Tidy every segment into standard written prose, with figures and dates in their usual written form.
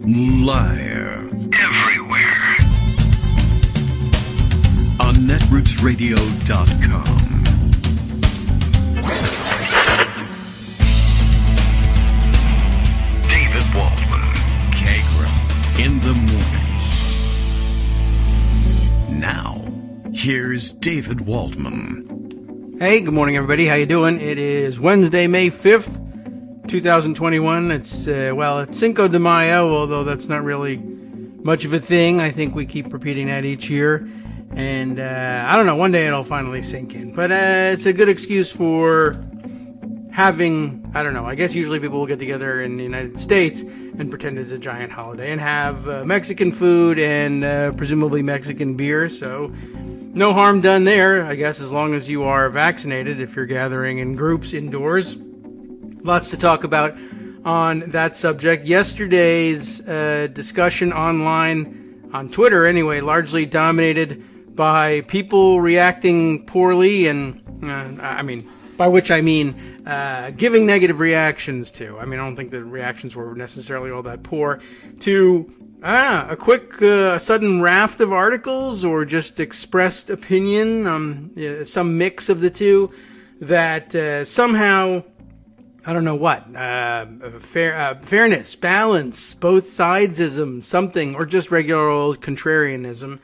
Liar. Everywhere. On netrootsradio.com. David Waldman. Kagro. In the morning. Now, here's David Waldman. Hey, good morning, everybody. How you doing? It is Wednesday, May 5th. 2021. It's Cinco de Mayo, although that's not really much of a thing. I think we keep repeating that each year. And I don't know, one day it'll finally sink in. But it's a good excuse for having, I don't know, I guess usually people will get together in the United States and pretend it's a giant holiday and have Mexican food and presumably Mexican beer. So no harm done there, I guess, as long as you are vaccinated if you're gathering in groups indoors. Lots to talk about on that subject. Yesterday's discussion online, on Twitter anyway, largely dominated by people reacting poorly and, by which I mean giving negative reactions to. I don't think the reactions were necessarily all that poor, to a quick, sudden raft of articles or just expressed opinion, some mix of the two, that somehow, I don't know what, fairness, balance, both sidesism, something, or just regular old contrarianism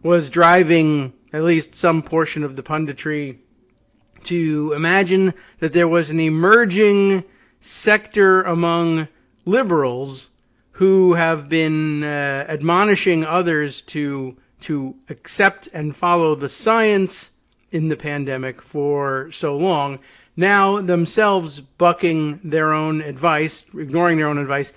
was driving at least some portion of the punditry to imagine that there was an emerging sector among liberals who have been admonishing others to accept and follow the science in the pandemic for so long, now themselves bucking their own advice, ignoring their own advice,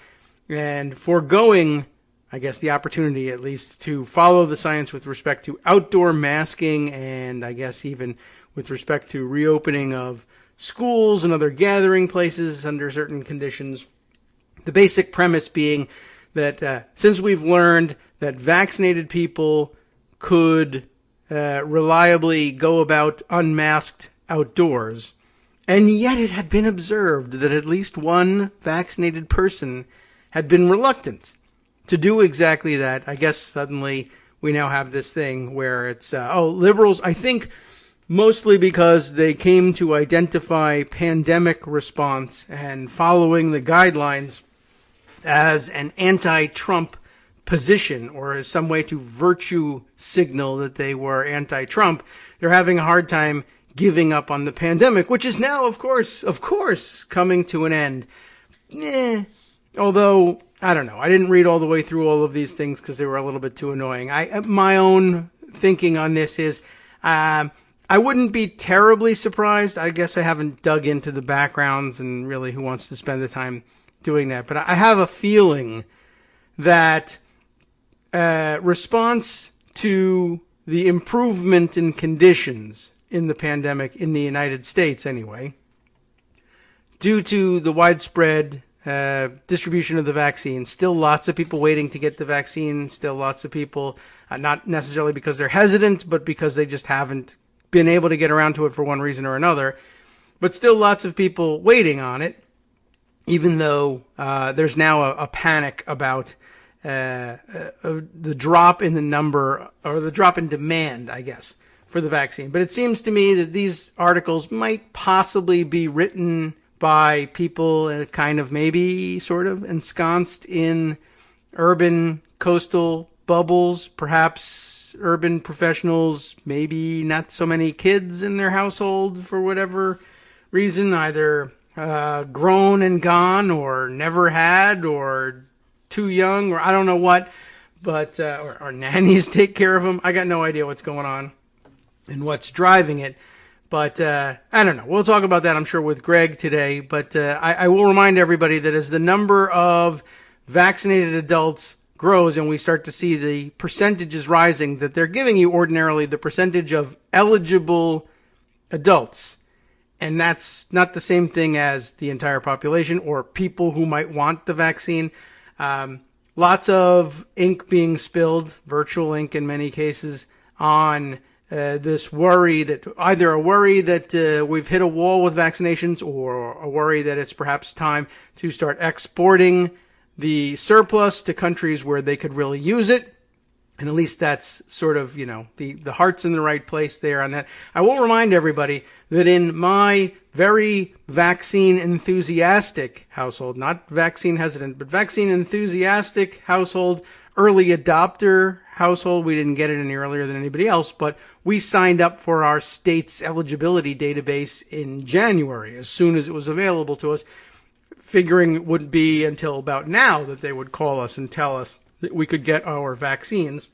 and foregoing, I guess, the opportunity at least to follow the science with respect to outdoor masking and I guess even with respect to reopening of schools and other gathering places under certain conditions. The basic premise being that since we've learned that vaccinated people could reliably go about unmasked outdoors, and yet it had been observed that at least one vaccinated person had been reluctant to do exactly that. I guess suddenly we now have this thing where it's, liberals, I think mostly because they came to identify pandemic response and following the guidelines as an anti-Trump position or as some way to virtue signal that they were anti-Trump. They're having a hard time giving up on the pandemic, which is now, of course, coming to an end. Although, I don't know. I didn't read all the way through all of these things because they were a little bit too annoying. My own thinking on this is, I wouldn't be terribly surprised. I guess I haven't dug into the backgrounds and really who wants to spend the time doing that. But I have a feeling that response to the improvement in conditions in the pandemic in the United States anyway, due to the widespread distribution of the vaccine, still lots of people waiting to get the vaccine, still lots of people, not necessarily because they're hesitant, but because they just haven't been able to get around to it for one reason or another, but still lots of people waiting on it, even though there's now a panic about the drop in the number, or the drop in demand, I guess, for the vaccine. But it seems to me that these articles might possibly be written by people kind of maybe sort of ensconced in urban coastal bubbles, perhaps urban professionals, maybe not so many kids in their household for whatever reason, either grown and gone or never had or too young or I don't know what, but or nannies take care of them. I got no idea what's going on and what's driving it. But I don't know. We'll talk about that, I'm sure, with Greg today. But I will remind everybody that as the number of vaccinated adults grows and we start to see the percentages rising, that they're giving you ordinarily the percentage of eligible adults. And that's not the same thing as the entire population or people who might want the vaccine. Lots of ink being spilled, virtual ink in many cases, on this worry that either a worry that we've hit a wall with vaccinations or a worry that it's perhaps time to start exporting the surplus to countries where they could really use it. And at least that's sort of, the heart's in the right place there on that. I will remind everybody that in my very vaccine enthusiastic household, not vaccine hesitant, but vaccine enthusiastic household, early adopter household, we didn't get it any earlier than anybody else, but we signed up for our state's eligibility database in January, as soon as it was available to us, figuring it wouldn't be until about now that they would call us and tell us that we could get our vaccines.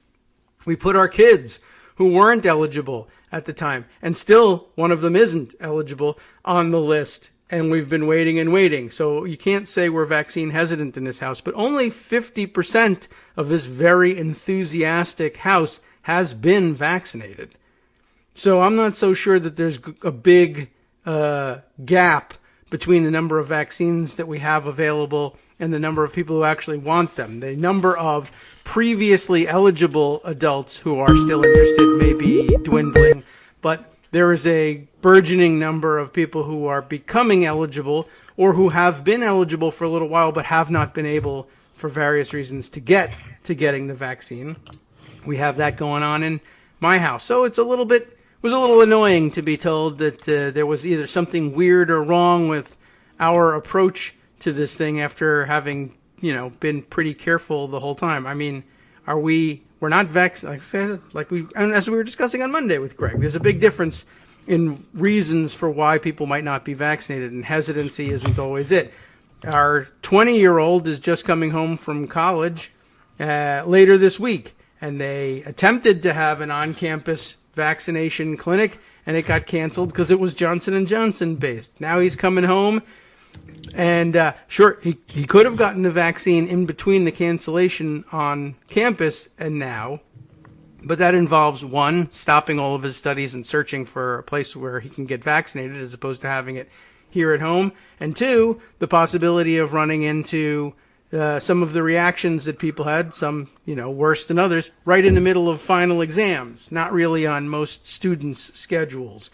We put our kids who weren't eligible at the time, and still one of them isn't eligible, on the list. And we've been waiting and waiting. So you can't say we're vaccine hesitant in this house, but only 50% of this very enthusiastic house has been vaccinated. So I'm not so sure that there's a big gap between the number of vaccines that we have available and the number of people who actually want them. The number of previously eligible adults who are still interested may be dwindling, but there is a burgeoning number of people who are becoming eligible or who have been eligible for a little while but have not been able, for various reasons, to get to getting the vaccine. We have that going on in my house. So it was a little annoying to be told that there was either something weird or wrong with our approach to this thing after having, been pretty careful the whole time. I mean, we're not vaccinated, as we were discussing on Monday with Greg. There's a big difference in reasons for why people might not be vaccinated, and hesitancy isn't always it. Our 20-year-old is just coming home from college later this week, and they attempted to have an on-campus vaccination clinic, and it got canceled because it was Johnson & Johnson based. Now he's coming home, and sure, he could have gotten the vaccine in between the cancellation on campus and now, but that involves, one, stopping all of his studies and searching for a place where he can get vaccinated as opposed to having it here at home, and two, the possibility of running into some of the reactions that people had, some, worse than others, right in the middle of final exams, not really on most students' schedules.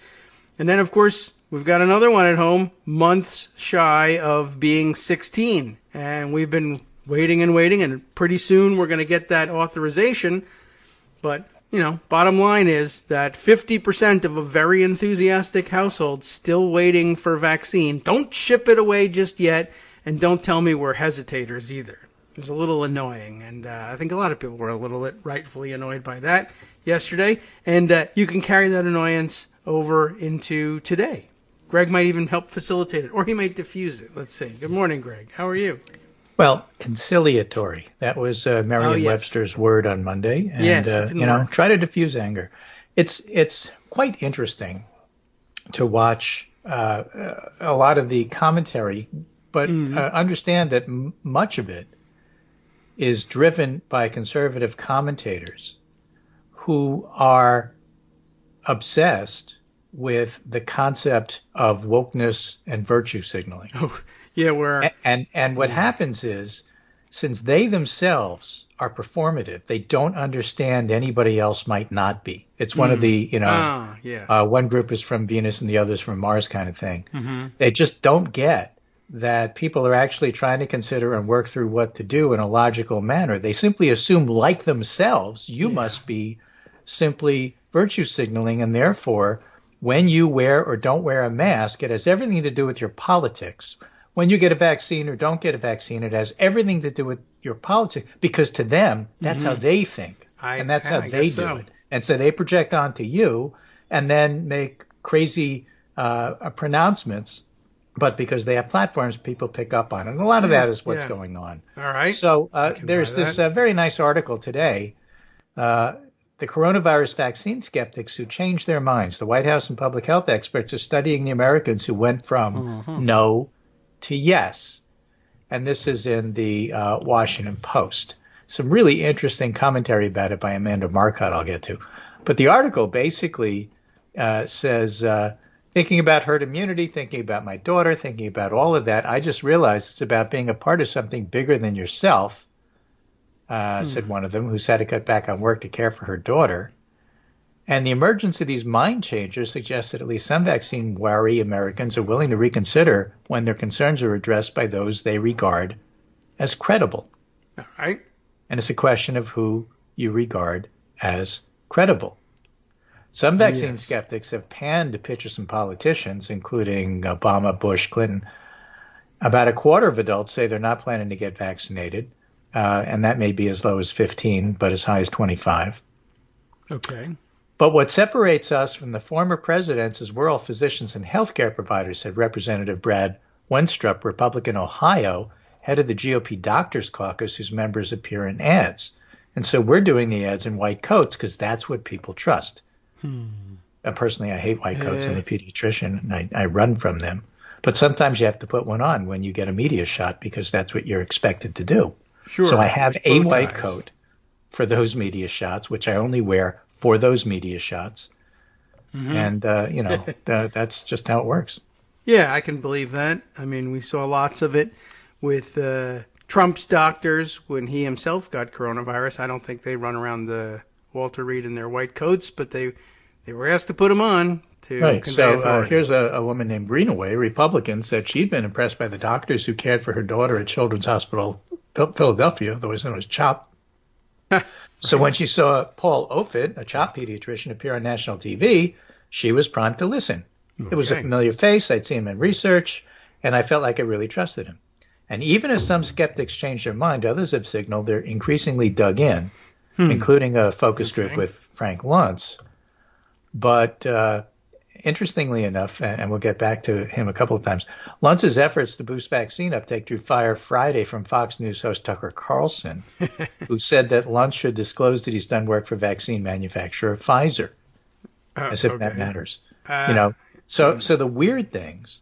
And then, of course, we've got another one at home, months shy of being 16. And we've been waiting, and pretty soon we're going to get that authorization. But, bottom line is that 50% of a very enthusiastic household still waiting for vaccine. Don't ship it away just yet. And don't tell me we're hesitators either. It was a little annoying, and I think a lot of people were a little bit rightfully annoyed by that yesterday. And you can carry that annoyance over into today. Greg might even help facilitate it, or he might diffuse it. Let's see. Good morning, Greg. How are you? Well, conciliatory. That was Merriam-Webster's word on Monday. And, try to diffuse anger. It's quite interesting to watch a lot of the commentary, but understand that much of it is driven by conservative commentators who are obsessed with the concept of wokeness and virtue signaling. Oh, yeah, and what happens is, since they themselves are performative, they don't understand anybody else might not be. It's one of the, one group is from Venus and the other's from Mars kind of thing. Mm-hmm. They just don't get that people are actually trying to consider and work through what to do in a logical manner. They simply assume, like themselves, you must be simply virtue signaling, and therefore, when you wear or don't wear a mask, it has everything to do with your politics. When you get a vaccine or don't get a vaccine, it has everything to do with your politics, because to them, that's how they think, and that's how they do it. And so they project onto you and then make crazy pronouncements, but because they have platforms, people pick up on it. And a lot of that is what's going on. All right. So there's this very nice article today, the coronavirus vaccine skeptics who changed their minds. The White House and public health experts are studying the Americans who went from no to yes. And this is in the Washington Post. Some really interesting commentary about it by Amanda Marcotte I'll get to. But the article basically says, thinking about herd immunity, thinking about my daughter, thinking about all of that, I just realized it's about being a part of something bigger than yourself, said one of them, who's had to cut back on work to care for her daughter. And the emergence of these mind changers suggests that at least some vaccine-wary Americans are willing to reconsider when their concerns are addressed by those they regard as credible. All right. And it's a question of who you regard as credible. Some vaccine skeptics have panned to pictures and politicians, including Obama, Bush, Clinton. About a quarter of adults say they're not planning to get vaccinated, and that may be as low as 15, but as high as 25. Okay. But what separates us from the former presidents is we're all physicians and healthcare providers, said Representative Brad Wenstrup, Republican, Ohio, head of the GOP Doctors Caucus, whose members appear in ads. And so we're doing the ads in white coats because that's what people trust. Personally, I hate white coats. I'm a pediatrician, and I run from them. But sometimes you have to put one on when you get a media shot because that's what you're expected to do. Sure. So I have a white coat for those media shots, which I only wear for those media shots. And, that's just how it works. Yeah, I can believe that. I mean, we saw lots of it with Trump's doctors when he himself got coronavirus. I don't think they run around the Walter Reed in their white coats, but they were asked to put them on to convey authority. Here's a woman named Greenaway, Republican, said she'd been impressed by the doctors who cared for her daughter at Children's Hospital Philadelphia, otherwise known as CHOP. So when she saw Paul Offit, a CHOP pediatrician, appear on national TV, she was primed to listen. Okay. It was a familiar face. I'd seen him in research, and I felt like I really trusted him. And even as some skeptics changed their mind, others have signaled they're increasingly dug in, including a focus group with Frank Luntz. But interestingly enough, and we'll get back to him a couple of times, Luntz's efforts to boost vaccine uptake drew fire Friday from Fox News host Tucker Carlson, who said that Luntz should disclose that he's done work for vaccine manufacturer Pfizer, as if that matters. So the weird things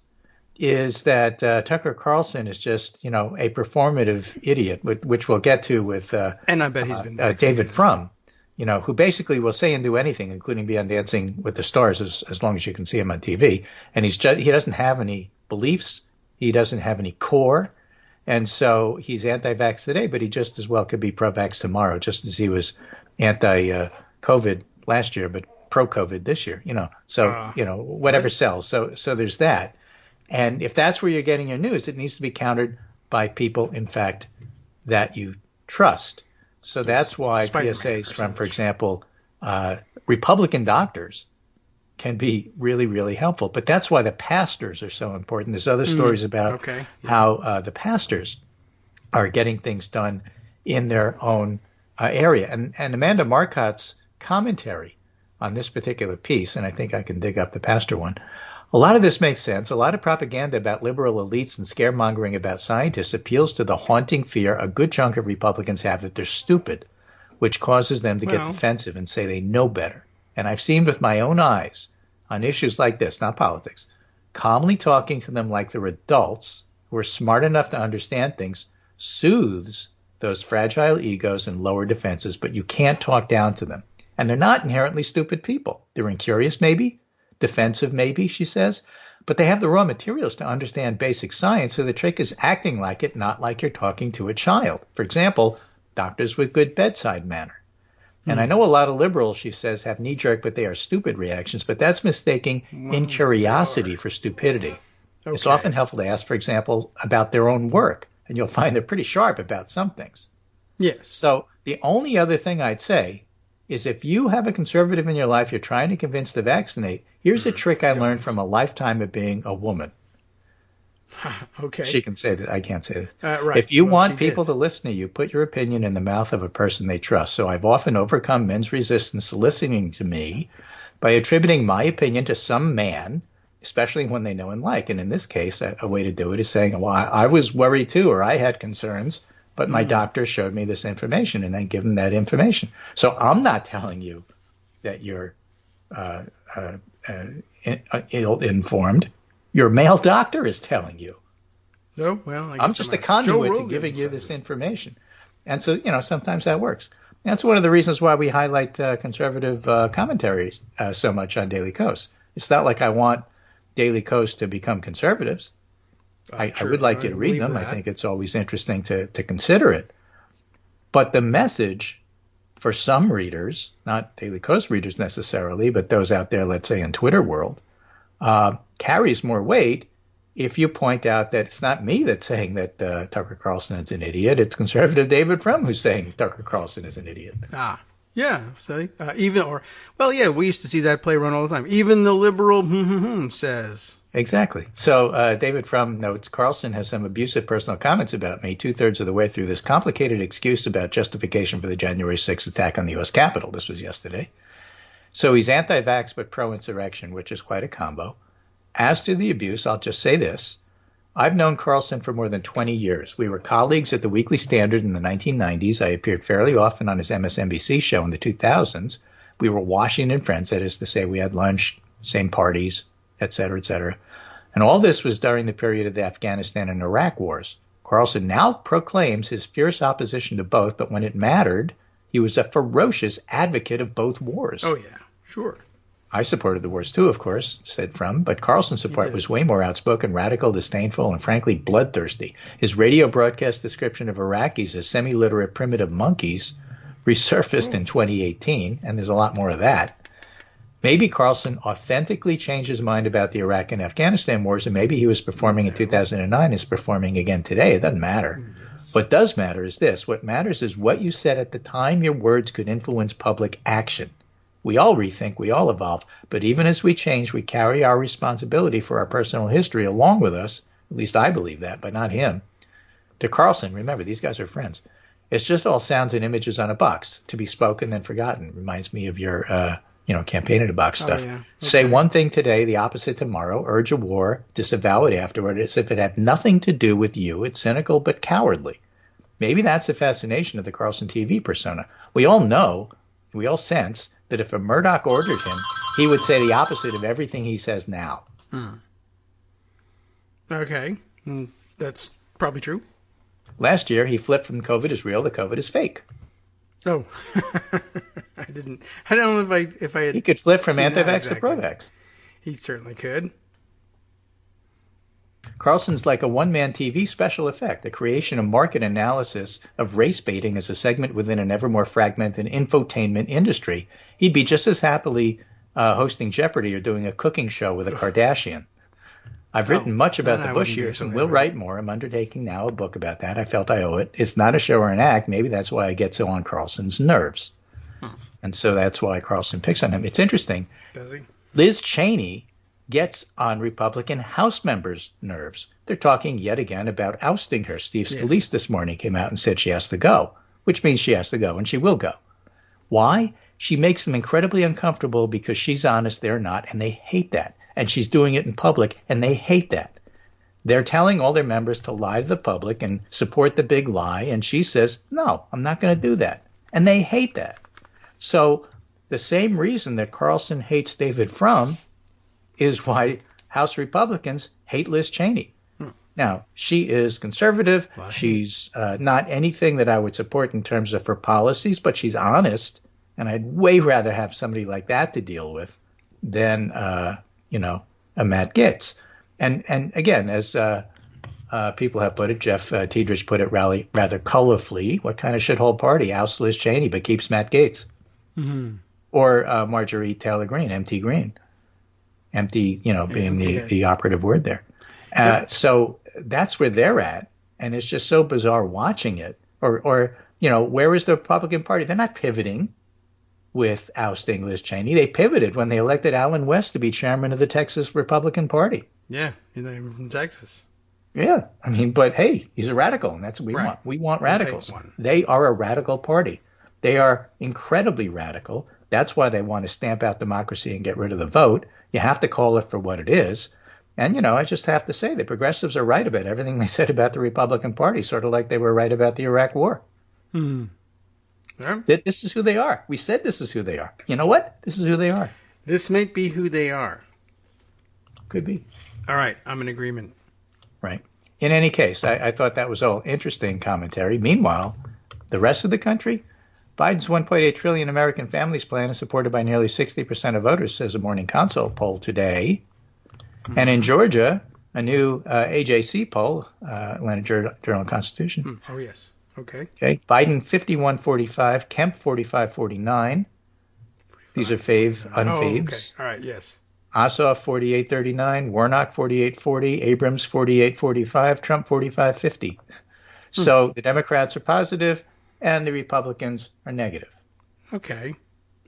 is that Tucker Carlson is just, a performative idiot, which we'll get to with and I bet he's been David Frum, who basically will say and do anything, including be on Dancing with the Stars, as long as you can see him on TV. And he doesn't have any beliefs. He doesn't have any core. And so he's anti-vax today, but he just as well could be pro-vax tomorrow, just as he was anti-COVID last year, but pro-COVID this year, whatever sells. So there's that. And if that's where you're getting your news, it needs to be countered by people, in fact, that you trust. So that's why PSAs from, for example, Republican doctors can be really, really helpful. But that's why the pastors are so important. There's other stories about how the pastors are getting things done in their own area. And Amanda Marcotte's commentary on this particular piece, and I think I can dig up the pastor one, a lot of this makes sense. A lot of propaganda about liberal elites and scaremongering about scientists appeals to the haunting fear a good chunk of Republicans have that they're stupid, which causes them to get defensive and say they know better. And I've seen with my own eyes on issues like this, not politics, calmly talking to them like they're adults who are smart enough to understand things soothes those fragile egos and lower defenses, but you can't talk down to them. And they're not inherently stupid people. They're incurious, maybe. Defensive, maybe, she says, but they have the raw materials to understand basic science, so the trick is acting like it, not like you're talking to a child. For example, doctors with good bedside manner. And I know a lot of liberals, she says, have knee-jerk, but they are stupid reactions, but that's mistaking incuriosity for stupidity. Okay. It's often helpful to ask, for example, about their own work, and you'll find they're pretty sharp about some things. Yes. So the only other thing I'd say is if you have a conservative in your life you're trying to convince to vaccinate, here's a trick I learned from a lifetime of being a woman. Okay. She can say that. I can't say this. Right. If you want people to listen to you, put your opinion in the mouth of a person they trust. So I've often overcome men's resistance to listening to me by attributing my opinion to some man, especially when they know and like. And in this case, a way to do it is saying, well, I was worried too, or I had concerns, but my doctor showed me this information, and then give them that information. So I'm not telling you that you're ill-informed. Your male doctor is telling you. No, well, I'm just a conduit to giving you this information. And so, sometimes that works. That's one of the reasons why we highlight conservative commentaries so much on Daily Kos. It's not like I want Daily Kos to become conservatives. I would like you to read them. I think it's always interesting to consider it. But the message for some readers, not Daily Kos readers necessarily, but those out there, let's say in Twitter world, carries more weight if you point out that it's not me that's saying that Tucker Carlson is an idiot, it's conservative David Frum who's saying Tucker Carlson is an idiot. Yeah, see? We used to see that play run all the time. Even the liberal says. Exactly. So David Frum notes, Carlson has some abusive personal comments about me 2/3 of the way through this complicated excuse about justification for the January 6th attack on the U.S. Capitol. This was yesterday. So he's anti-vax but pro-insurrection, which is quite a combo. As to the abuse, I'll just say this. I've known Carlson for more than 20 years. We were colleagues at the Weekly Standard in the 1990s. I appeared fairly often on his MSNBC show in the 2000s. We were Washington friends, that is to say we had lunch, same parties, et cetera, et cetera. And all this was during the period of the Afghanistan and Iraq wars. Carlson now proclaims his fierce opposition to both, but when it mattered, he was a ferocious advocate of both wars. Oh, yeah, sure. I supported the wars too, of course, said Frum, but Carlson's support was way more outspoken, radical, disdainful, and frankly bloodthirsty. His radio broadcast description of Iraqis as semi-literate primitive monkeys resurfaced in 2018, and there's a lot more of that. Maybe Carlson authentically changed his mind about the Iraq and Afghanistan wars, and maybe he was performing in 2009 and is performing again today. It doesn't matter. What does matter is this. What matters is what you said at the time your words could influence public action. We all rethink, we all evolve, but even as we change, we carry our responsibility for our personal history along with us. At least I believe that, but not him. To Carlson, remember, these guys are friends. It's just all sounds and images on a box, to be spoken then forgotten. Reminds me of your, campaign in a box stuff. Yeah. Okay. Say one thing today, the opposite tomorrow, urge a war, disavow it afterward, as if it had nothing to do with you. It's cynical but cowardly. Maybe that's the fascination of the Carlson TV persona. We all know, we all sense, that if a Murdoch ordered him, he would say the opposite of everything he says now. Okay. That's probably true. Last year, he flipped from COVID is real to COVID is fake. Oh. I don't know if I had... He could flip from anti-vax to pro-vax. He certainly could. Carlson's like a one-man TV special effect, the creation of market analysis of race baiting as a segment within an ever more fragmented infotainment industry. He'd be just as happily hosting Jeopardy or doing a cooking show with a Kardashian. I've written much about the Bush years and will write more. I'm undertaking now a book about that. I felt I owe it. It's not a show or an act. Maybe that's why I get so on Carlson's nerves. And so that's why Carlson picks on him. It's interesting. Does he? Liz Cheney gets on Republican House members' nerves. They're talking yet again about ousting her. Steve Scalise this morning came out and said she has to go, which means she has to go, and she will go. Why? She makes them incredibly uncomfortable because she's honest, they're not, and they hate that. And she's doing it in public, and they hate that. They're telling all their members to lie to the public and support the big lie, and she says, no, I'm not going to do that. And they hate that. So the same reason that Carlson hates David Frum is why House Republicans hate Liz Cheney. Now, she is conservative. She's not anything that I would support in terms of her policies, but she's honest, and I'd way rather have somebody like that to deal with than, a Matt Gaetz. And again, as people have put it, Jeff Tiedrich put it rather colorfully, what kind of shithole party ousts Liz Cheney but keeps Matt Gaetz? Mm-hmm. Or Marjorie Taylor Greene, MT Greene. Empty, being the operative word there. So that's where they're at, and it's just so bizarre watching it. Or where is the Republican Party? They're not pivoting with ousting Liz Cheney. They pivoted when they elected Alan West to be chairman of the Texas Republican Party. Yeah, he's not even from Texas. Yeah, but hey, he's a radical, and that's what we want. We want radicals. They are a radical party. They are incredibly radical. That's why they want to stamp out democracy and get rid of the vote. You have to call it for what it is. And, I just have to say the progressives are right about everything they said about the Republican Party, sort of like they were right about the Iraq War. Yeah. This is who they are. We said this is who they are. You know what? This is who they are. This might be who they are. Could be. All right. I'm in agreement. Right. In any case, I thought that was all interesting commentary. Meanwhile, the rest of the country, Biden's $1.8 trillion American Families Plan is supported by nearly 60% of voters, says a Morning Consult poll today. Mm-hmm. And in Georgia, a new AJC poll, Atlanta Journal-Constitution. Oh, yes. Okay. Biden 51-45, Kemp 45-49. These are unfaves. Oh, okay. All right, yes. Ossoff 48-39, Warnock 48-40, Abrams 48-45, Trump 45-50. So the Democrats are positive and the Republicans are negative. Okay.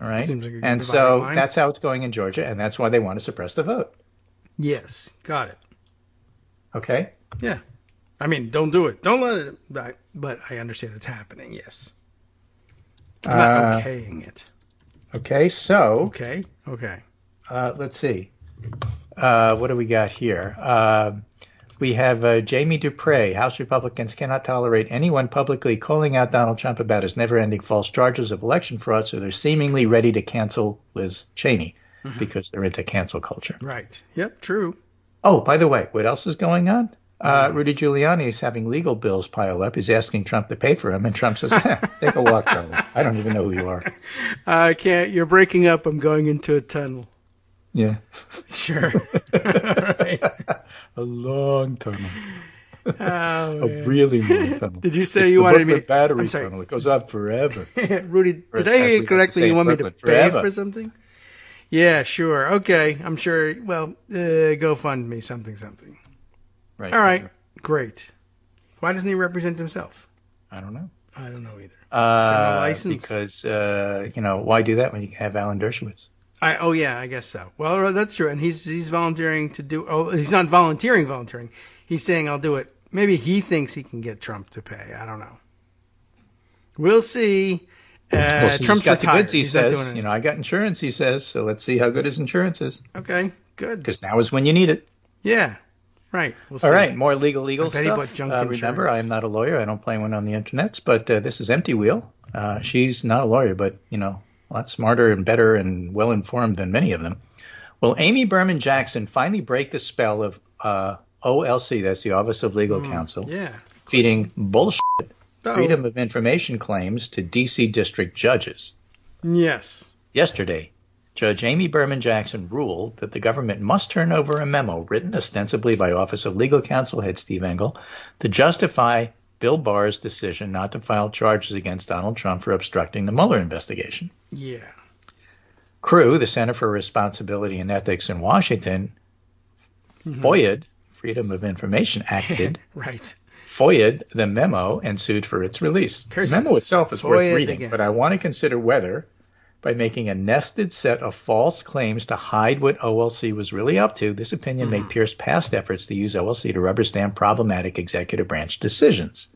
All right. Seems like a good and dividing so line. that's how it's going in Georgia, and that's why they want to suppress the vote. Yes. Got it. Okay. Yeah. I mean, don't do it. Don't let it. But I understand it's happening. Yes. I'm not okaying it. Okay. So. Okay. Let's see. What do we got here? We have Jamie Dupre. House Republicans cannot tolerate anyone publicly calling out Donald Trump about his never-ending false charges of election fraud, so they're seemingly ready to cancel Liz Cheney because they're into cancel culture. Right. Yep, true. Oh, by the way, what else is going on? Rudy Giuliani is having legal bills pile up. He's asking Trump to pay for them, and Trump says, take a walk, Charlie. I don't even know who you are. I can't. You're breaking up. I'm going into a tunnel. Yeah. Sure. All right. A long tunnel. A really long tunnel. Did you say it's you wanted me? Battery tunnel. It goes up forever. Rudy, did I hear you correctly? You want me to pay for something? Yeah, sure. Okay, I'm sure. Well, go fund me something. Right. All right. Great. Why doesn't he represent himself? I don't know. I don't know either. No license? Because why do that when you can have Alan Dershowitz? I guess so. Well, that's true. And he's volunteering to do. Oh, he's not volunteering. He's saying I'll do it. Maybe he thinks he can get Trump to pay. I don't know. We'll see. Trump's got retired. the goods, he He's not says. doing anything. I got insurance, he says. So let's see how good his insurance is. Okay, good. Because now is when you need it. Yeah, right. We'll see. All right, more legal stuff. He bought junk insurance. Remember, I am not a lawyer. I don't play one on the internets. But this is Empty Wheel. She's not a lawyer, but, a lot smarter and better and well-informed than many of them. Will Amy Berman Jackson finally break the spell of OLC, that's the Office of Legal Counsel, feeding bullshit Freedom of Information claims to D.C. district judges? Yes. Yesterday, Judge Amy Berman Jackson ruled that the government must turn over a memo written ostensibly by Office of Legal Counsel head Steve Engel to justify Bill Barr's decision not to file charges against Donald Trump for obstructing the Mueller investigation. Yeah. CREW, the Center for Responsibility and Ethics in Washington, FOIA'd, Freedom of Information Acted, right. FOIA'd the memo and sued for its release. The memo itself is worth reading, but I want to consider whether, by making a nested set of false claims to hide what OLC was really up to, this opinion may pierce past efforts to use OLC to rubber stamp problematic executive branch decisions.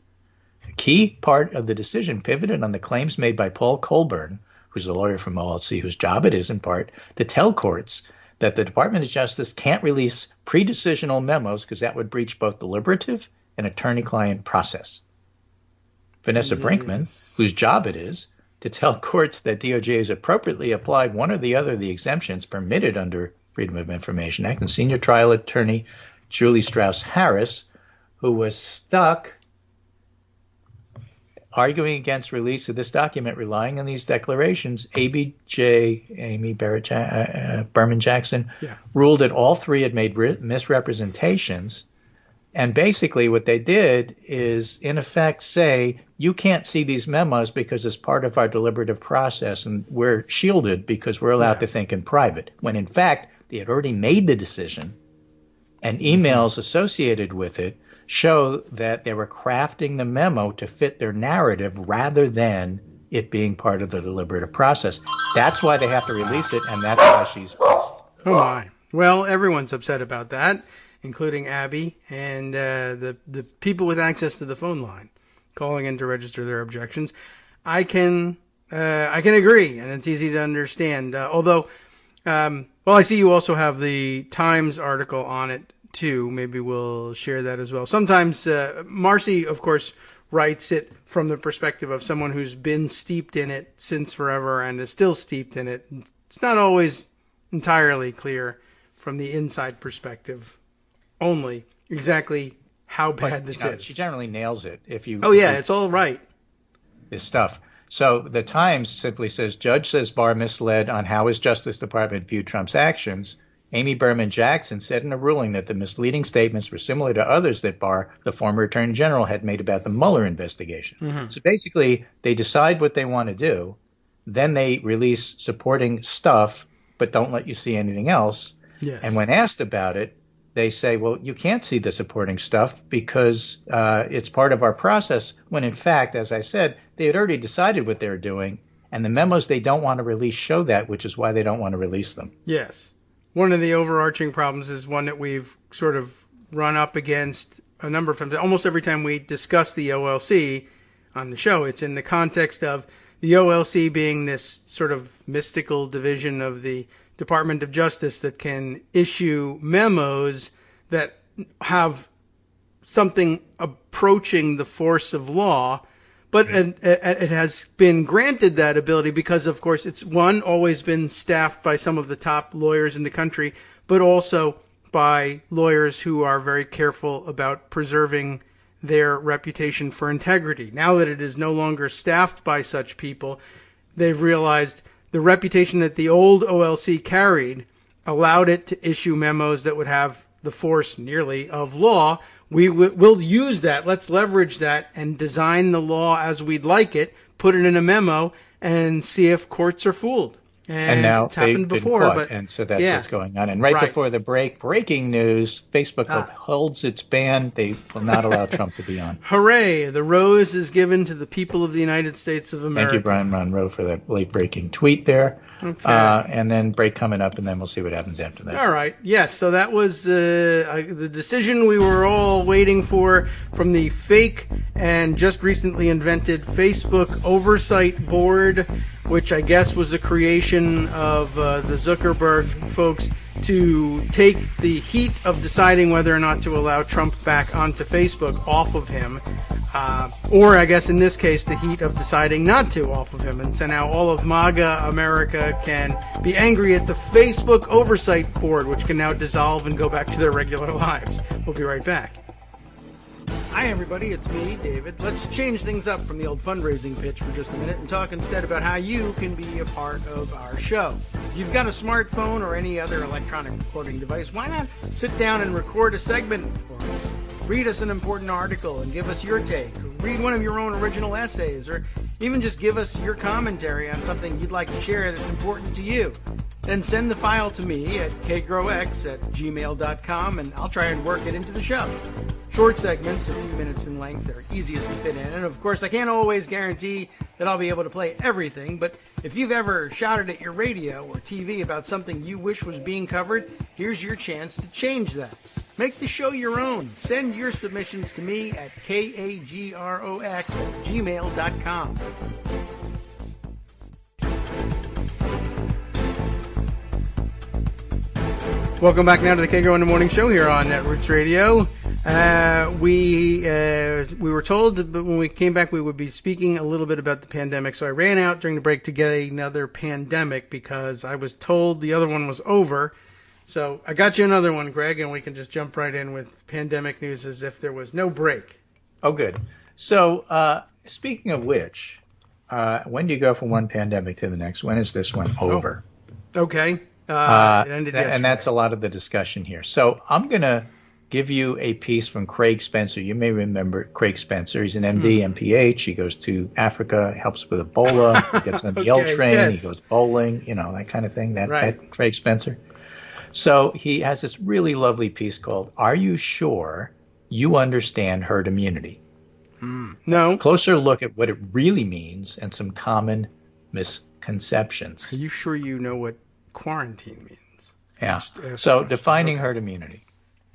A key part of the decision pivoted on the claims made by Paul Colburn, who's a lawyer from OLC, whose job it is, in part, to tell courts that the Department of Justice can't release pre-decisional memos because that would breach both deliberative and attorney-client process. Vanessa Brinkman, whose job it is to tell courts that DOJ has appropriately applied one or the other of the exemptions permitted under Freedom of Information Act, and senior trial attorney Julie Strauss-Harris, who was stuck arguing against release of this document, relying on these declarations. Amy Berman Jackson ruled that all three had made misrepresentations. And basically what they did is, in effect, say, you can't see these memos because it's part of our deliberative process, and we're shielded because we're allowed to think in private. When, in fact, they had already made the decision, and emails associated with it show that they were crafting the memo to fit their narrative rather than it being part of the deliberative process. That's why they have to release it, and that's why she's pissed. Oh, my. Well, everyone's upset about that, including Abby and the people with access to the phone line calling in to register their objections. I can agree, and it's easy to understand. Although, I see you also have the Times article on it too. Maybe we'll share that as well. Sometimes Marcy, of course, writes it from the perspective of someone who's been steeped in it since forever and is still steeped in it. It's not always entirely clear from the inside perspective only exactly how bad this is. She generally nails it. It's all right. This stuff. So the Times simply says, Judge says Barr misled on how his Justice Department viewed Trump's actions. Amy Berman Jackson said in a ruling that the misleading statements were similar to others that Barr, the former Attorney General, had made about the Mueller investigation. So basically, they decide what they want to do. Then they release supporting stuff, but don't let you see anything else. Yes. And when asked about it, they say, well, you can't see the supporting stuff because it's part of our process, when in fact, as I said, they had already decided what they were doing, and the memos they don't want to release show that, which is why they don't want to release them. Yes. One of the overarching problems is one that we've sort of run up against a number of times. Almost every time we discuss the OLC on the show, it's in the context of the OLC being this sort of mystical division of the Department of Justice that can issue memos that have something approaching the force of law, but it has been granted that ability because, of course, it's always been staffed by some of the top lawyers in the country, but also by lawyers who are very careful about preserving their reputation for integrity. Now that it is no longer staffed by such people, they've realized the reputation that the old OLC carried allowed it to issue memos that would have the force nearly of law. We'll use that. Let's leverage that and design the law as we'd like it, put it in a memo, and see if courts are fooled. And now it's happened before, and so that's what's going on. And right before the break, breaking news: Facebook upholds its ban. They will not allow Trump to be on. Hooray! The rose is given to the people of the United States of America. Thank you, Brian Monroe, for that late-breaking tweet there. Okay. And then break coming up, and then we'll see what happens after that. All right. Yes. So that was the decision we were all waiting for from the fake and just recently invented Facebook Oversight Board, which I guess was a creation of the Zuckerberg folks to take the heat of deciding whether or not to allow Trump back onto Facebook off of him. Or I guess in this case, the heat of deciding not to off of him. And so now all of MAGA America can be angry at the Facebook Oversight Board, which can now dissolve and go back to their regular lives. We'll be right back. Hi, everybody. It's me, David. Let's change things up from the old fundraising pitch for just a minute and talk instead about how you can be a part of our show. If you've got a smartphone or any other electronic recording device, why not sit down and record a segment for us? Read us an important article and give us your take. Or read one of your own original essays, or even just give us your commentary on something you'd like to share that's important to you. Then send the file to me at kagrox@gmail.com, and I'll try and work it into the show. Short segments, a few minutes in length, are easiest to fit in. And of course, I can't always guarantee that I'll be able to play everything, but if you've ever shouted at your radio or TV about something you wish was being covered, here's your chance to change that. Make the show your own. Send your submissions to me at kagrox@gmail.com. Welcome back now to the Kagro in the Morning Show here on Netroots Radio. We were told that when we came back we would be speaking a little bit about the pandemic, so I ran out during the break to get another pandemic because I was told the other one was over. So I got you another one, Greg, and we can just jump right in with pandemic news as if there was no break. Oh, good. So speaking of which, when do you go from one pandemic to the next? When is this one over? Oh, okay. It ended yesterday. And that's a lot of the discussion here. So I'm going to give you a piece from Craig Spencer. You may remember Craig Spencer. He's an MD, MPH. He goes to Africa, helps with Ebola, he gets on the L train, He goes bowling, that kind of thing. That Craig Spencer. So he has this really lovely piece called, "Are You Sure You Understand Herd Immunity?" No. A closer look at what it really means and some common misconceptions. Are you sure you know what quarantine means? Yeah. So defining herd immunity.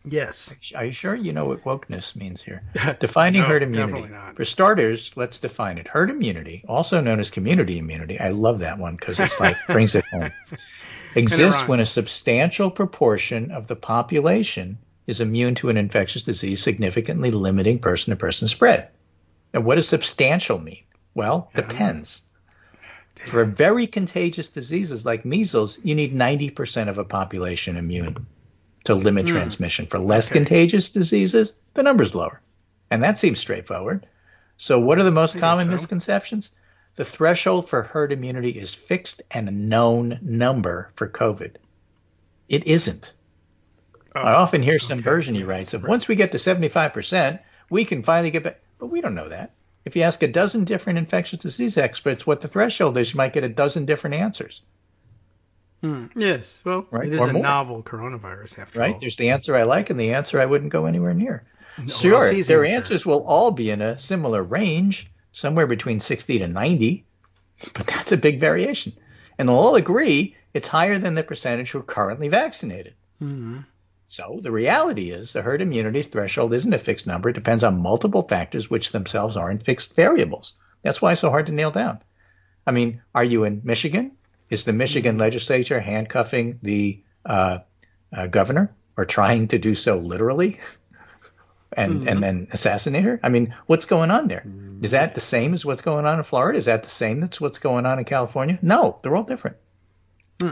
Yes. Are you sure you know what wokeness means here? Defining herd immunity. Definitely not. For starters, let's define it. Herd immunity, also known as community immunity. I love that one because it's like brings it home. Exists when a substantial proportion of the population is immune to an infectious disease, significantly limiting person-to-person spread. And what does substantial mean? Well, depends. For very contagious diseases like measles, you need 90% of a population immune to limit transmission. For less contagious diseases, the number's lower. And that seems straightforward. So what are the most common misconceptions? The threshold for herd immunity is fixed and a known number for COVID. It isn't. I often hear some version he writes of once we get to 75%, we can finally get back. But we don't know that. If you ask a dozen different infectious disease experts what the threshold is, you might get a dozen different answers. Yes. Well, right? it is Or a more, novel coronavirus after right? all. There's the answer I like and the answer I wouldn't go anywhere near. No, Sure, their answer. answers will all be in a similar range, somewhere between 60 to 90, but that's a big variation. And they'll all agree it's higher than the percentage who are currently vaccinated. Mm-hmm. So the reality is the herd immunity threshold isn't a fixed number. It depends on multiple factors, which themselves aren't fixed variables. That's why it's so hard to nail down. I mean, are you in Michigan? Is the Michigan legislature handcuffing the governor or trying to do so literally and then assassinate her? I mean, what's going on there? Is that the same as what's going on in Florida? Is that the same as what's going on in California? No, they're all different.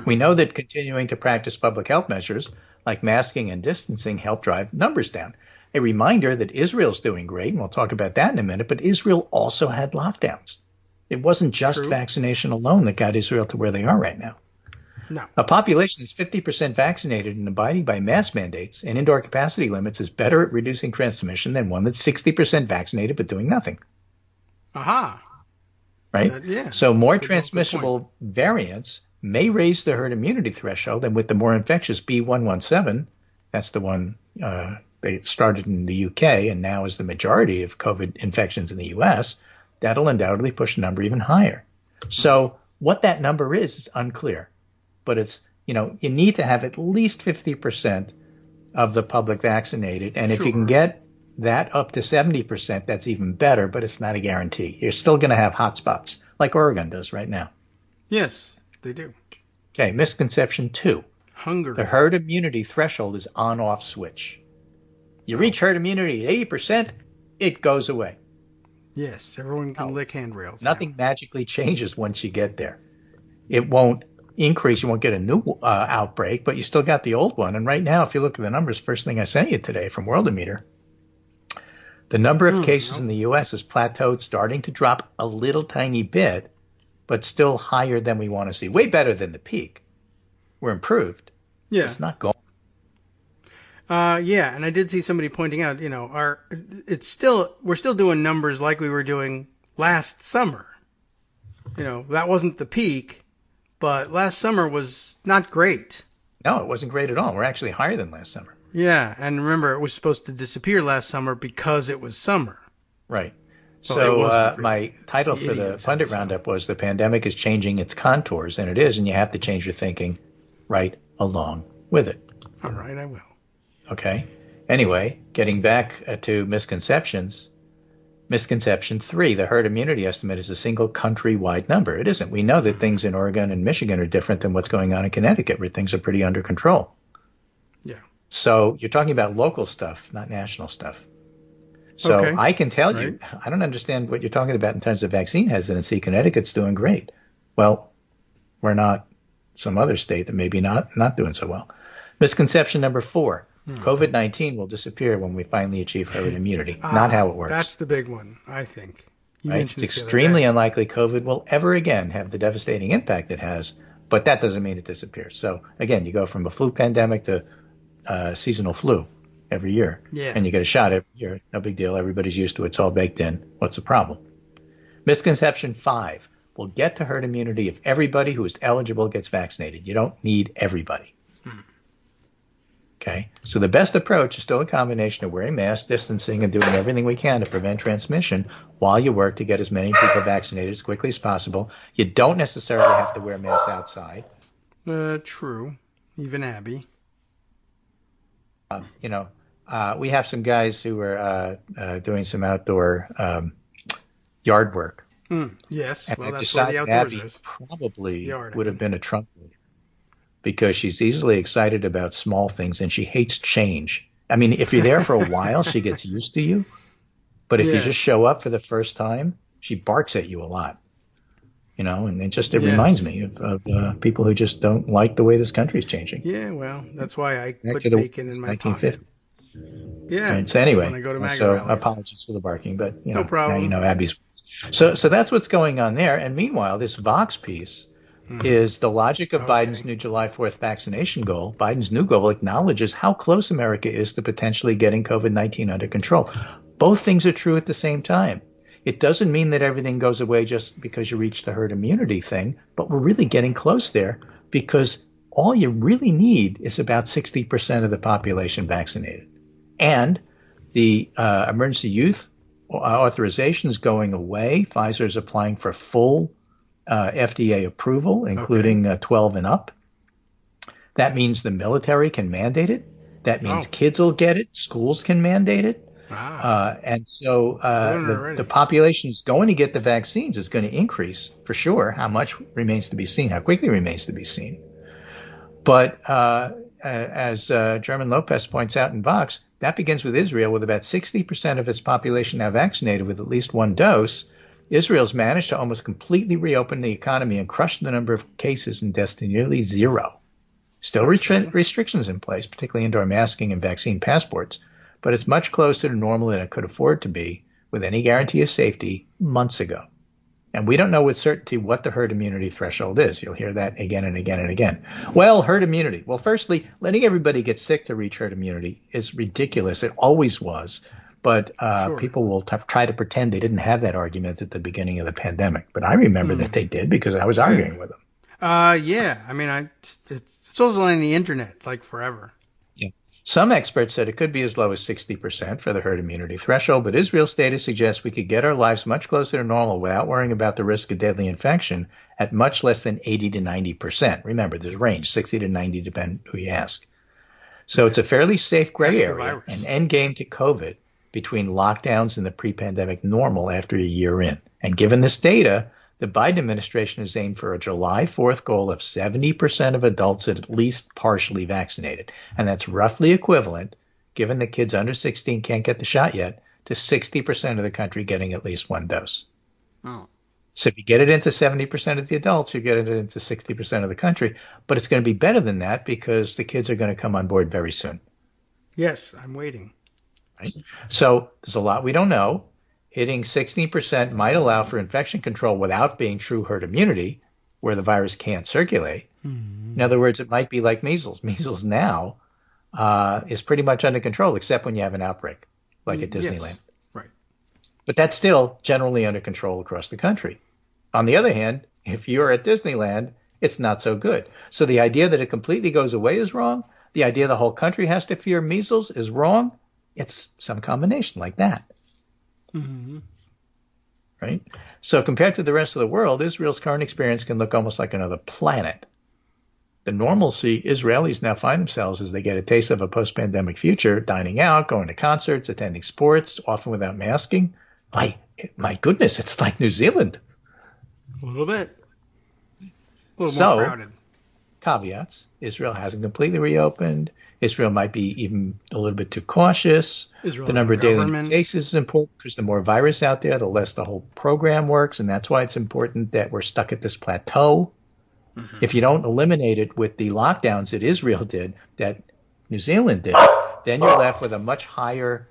We know that continuing to practice public health measures like masking and distancing help drive numbers down. A reminder that Israel's doing great, and we'll talk about that in a minute, but Israel also had lockdowns. It wasn't just vaccination alone that got Israel to where they are right now. No. A population that's 50% vaccinated and abiding by mask mandates and indoor capacity limits is better at reducing transmission than one that's 60% vaccinated but doing nothing. Aha. Right? Yeah. So more transmissible variants may raise the herd immunity threshold, and with the more infectious B117, that's the one they started in the UK and now is the majority of COVID infections in the US, that'll undoubtedly push the number even higher. So what that number is unclear, but it's, you need to have at least 50% of the public vaccinated, and if you can get that up to 70%, that's even better, but it's not a guarantee. You're still going to have hot spots like Oregon does right now. Yes. They do. Okay, misconception 2. Hungary. The herd immunity threshold is on-off switch. You reach herd immunity at 80%, it goes away. Yes, everyone can lick handrails. Nothing magically changes once you get there. It won't increase. You won't get a new outbreak, but you still got the old one. And right now, if you look at the numbers, first thing I sent you today from Worldometer, the number of cases in the U.S. has plateaued, starting to drop a little tiny bit, but still higher than we want to see. Way better than the peak. We're improved. Yeah. It's not gone. Yeah, and I did see somebody pointing out, we're still doing numbers like we were doing last summer. That wasn't the peak, but last summer was not great. No, it wasn't great at all. We're actually higher than last summer. Yeah, and remember, it was supposed to disappear last summer because it was summer. Right. Well, so my title for the Pundit Roundup was "The Pandemic is Changing Its Contours," and it is, and you have to change your thinking right along with it. All right, I will. Okay. Anyway, getting back to misconceptions. Misconception 3, the herd immunity estimate is a single country-wide number. It isn't. We know that things in Oregon and Michigan are different than what's going on in Connecticut, where things are pretty under control. Yeah. So you're talking about local stuff, not national stuff. So I can tell you, I don't understand what you're talking about in terms of vaccine hesitancy. Connecticut's doing great. Well, we're not some other state that maybe not doing so well. Misconception number 4, COVID-19 will disappear when we finally achieve herd immunity. Not how it works. That's the big one, I think. It's extremely unlikely COVID will ever again have the devastating impact it has, but that doesn't mean it disappears. So again, you go from a flu pandemic to seasonal flu every year, and you get a shot every year. No big deal. Everybody's used to it. It's all baked in. What's the problem? Misconception 5, we'll get to herd immunity if everybody who is eligible gets vaccinated. You don't need everybody. Okay, so the best approach is still a combination of wearing masks, distancing, and doing everything we can to prevent transmission while you work to get as many people vaccinated as quickly as possible. You don't necessarily have to wear masks outside. True. Even Abby. We have some guys who are doing some outdoor yard work. Yes, and well, I that's where the outdoors Abby is. Probably would have been a Trump leader because she's easily excited about small things and she hates change. I mean, if you're there for a while, she gets used to you. But if you just show up for the first time, she barks at you a lot. And it reminds me of people who just don't like the way this country is changing. Yeah, well, that's why I put bacon in my 1950s. Pocket. Yeah. And so anyway, when I go to MAGA so rallies. Apologies for the barking, but no problem. Now Abby's. So that's what's going on there. And meanwhile, this Vox piece is the logic of Biden's new July 4th vaccination goal. Biden's new goal acknowledges how close America is to potentially getting COVID-19 under control. Both things are true at the same time. It doesn't mean that everything goes away just because you reach the herd immunity thing, but we're really getting close there because all you really need is about 60% of the population vaccinated. And the emergency use authorization is going away. Pfizer is applying for full FDA approval, including 12 and up. That means the military can mandate it. That means kids will get it. Schools can mandate it. And so the population is going to get the vaccines. Is going to increase for sure. How much remains to be seen. How quickly remains to be seen. But as German Lopez points out in Vox, that begins with Israel, with about 60% of its population now vaccinated with at least one dose. Israel's managed to almost completely reopen the economy and crush the number of cases and deaths to nearly zero. Still restrictions in place, particularly indoor masking and vaccine passports, but it's much closer to normal than it could afford to be with any guarantee of safety months ago. And we don't know with certainty what the herd immunity threshold is. You'll hear that again and again and again. Well, herd immunity. Well, firstly, letting everybody get sick to reach herd immunity is ridiculous. It always was. But people will try to pretend they didn't have that argument at the beginning of the pandemic. But I remember that they did because I was arguing with them. Yeah. I mean, it's also on the internet, like forever. Yeah. Some experts said it could be as low as 60% for the herd immunity threshold, but Israel's data suggests we could get our lives much closer to normal without worrying about the risk of deadly infection at much less than 80 to 90%. Remember, there's a range, 60 to 90, depending who you ask. So it's a fairly safe gray area, an end game to COVID between lockdowns and the pre-pandemic normal after a year in. And given this data, the Biden administration is aimed for a July 4th goal of 70% of adults at least partially vaccinated. And that's roughly equivalent, given that kids under 16 can't get the shot yet, to 60% of the country getting at least one dose. Oh. So if you get it into 70% of the adults, you get it into 60% of the country. But it's going to be better than that because the kids are going to come on board very soon. Yes, I'm waiting. Right? So there's a lot we don't know. Hitting 16% might allow for infection control without being true herd immunity, where the virus can't circulate. Mm-hmm. In other words, it might be like measles. Measles now is pretty much under control, except when you have an outbreak, like at Disneyland. Yes. Right. But that's still generally under control across the country. On the other hand, if you're at Disneyland, it's not so good. So the idea that it completely goes away is wrong. The idea the whole country has to fear measles is wrong. It's some combination like that. Mm-hmm. Right? So compared to the rest of the world, Israel's current experience can look almost like another planet. The normalcy Israelis now find themselves as they get a taste of a post-pandemic future, dining out, going to concerts, attending sports, often without masking. My goodness, it's like New Zealand. A little bit. A little more crowded. Caveats. Israel hasn't completely reopened. Israel might be even a little bit too cautious. The number of daily cases is important because the more virus out there, the less the whole program works. And that's why it's important that we're stuck at this plateau. Mm-hmm. If you don't eliminate it with the lockdowns that Israel did, that New Zealand did, then you're left with a much higher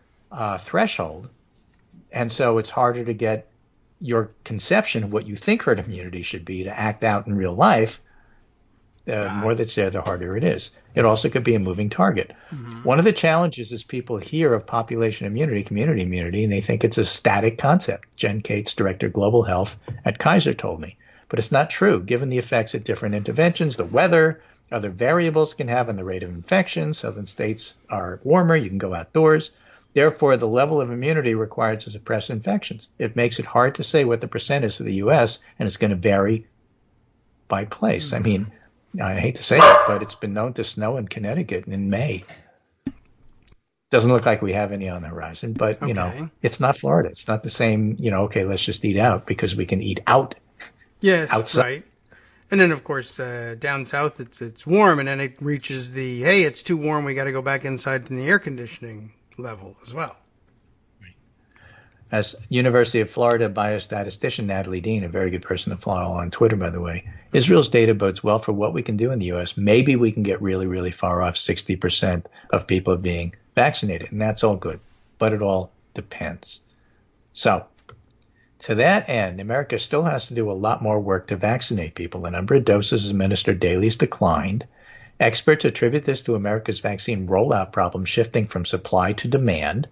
threshold. And so it's harder to get your conception of what you think herd immunity should be to act out in real life. The more that's there, the harder it is. It also could be a moving target. Mm-hmm. One of the challenges is people hear of population immunity, community immunity, and they think it's a static concept. Jen Cates, Director of Global Health at Kaiser, told me. But it's not true. Given the effects of different interventions, the weather, other variables can have on the rate of infection. Southern states are warmer. You can go outdoors. Therefore, the level of immunity required to suppress infections. It makes it hard to say what the percent is of the U.S., and it's going to vary by place. Mm-hmm. I mean, I hate to say it, but it's been known to snow in Connecticut in May. Doesn't look like we have any on the horizon, but, you know, it's not Florida. It's not the same, okay, let's just eat out because we can eat out. Yes, outside. Right. And then, of course, down south, it's warm, and then it reaches hey, it's too warm, we got to go back inside in the air conditioning level as well. As University of Florida biostatistician Natalie Dean, a very good person to follow on Twitter, by the way, Israel's data bodes well for what we can do in the U.S. Maybe we can get really, really far off 60% of people being vaccinated, and that's all good. But it all depends. So, to that end, America still has to do a lot more work to vaccinate people. The number of doses administered daily has declined. Experts attribute this to America's vaccine rollout problem shifting from supply to demand.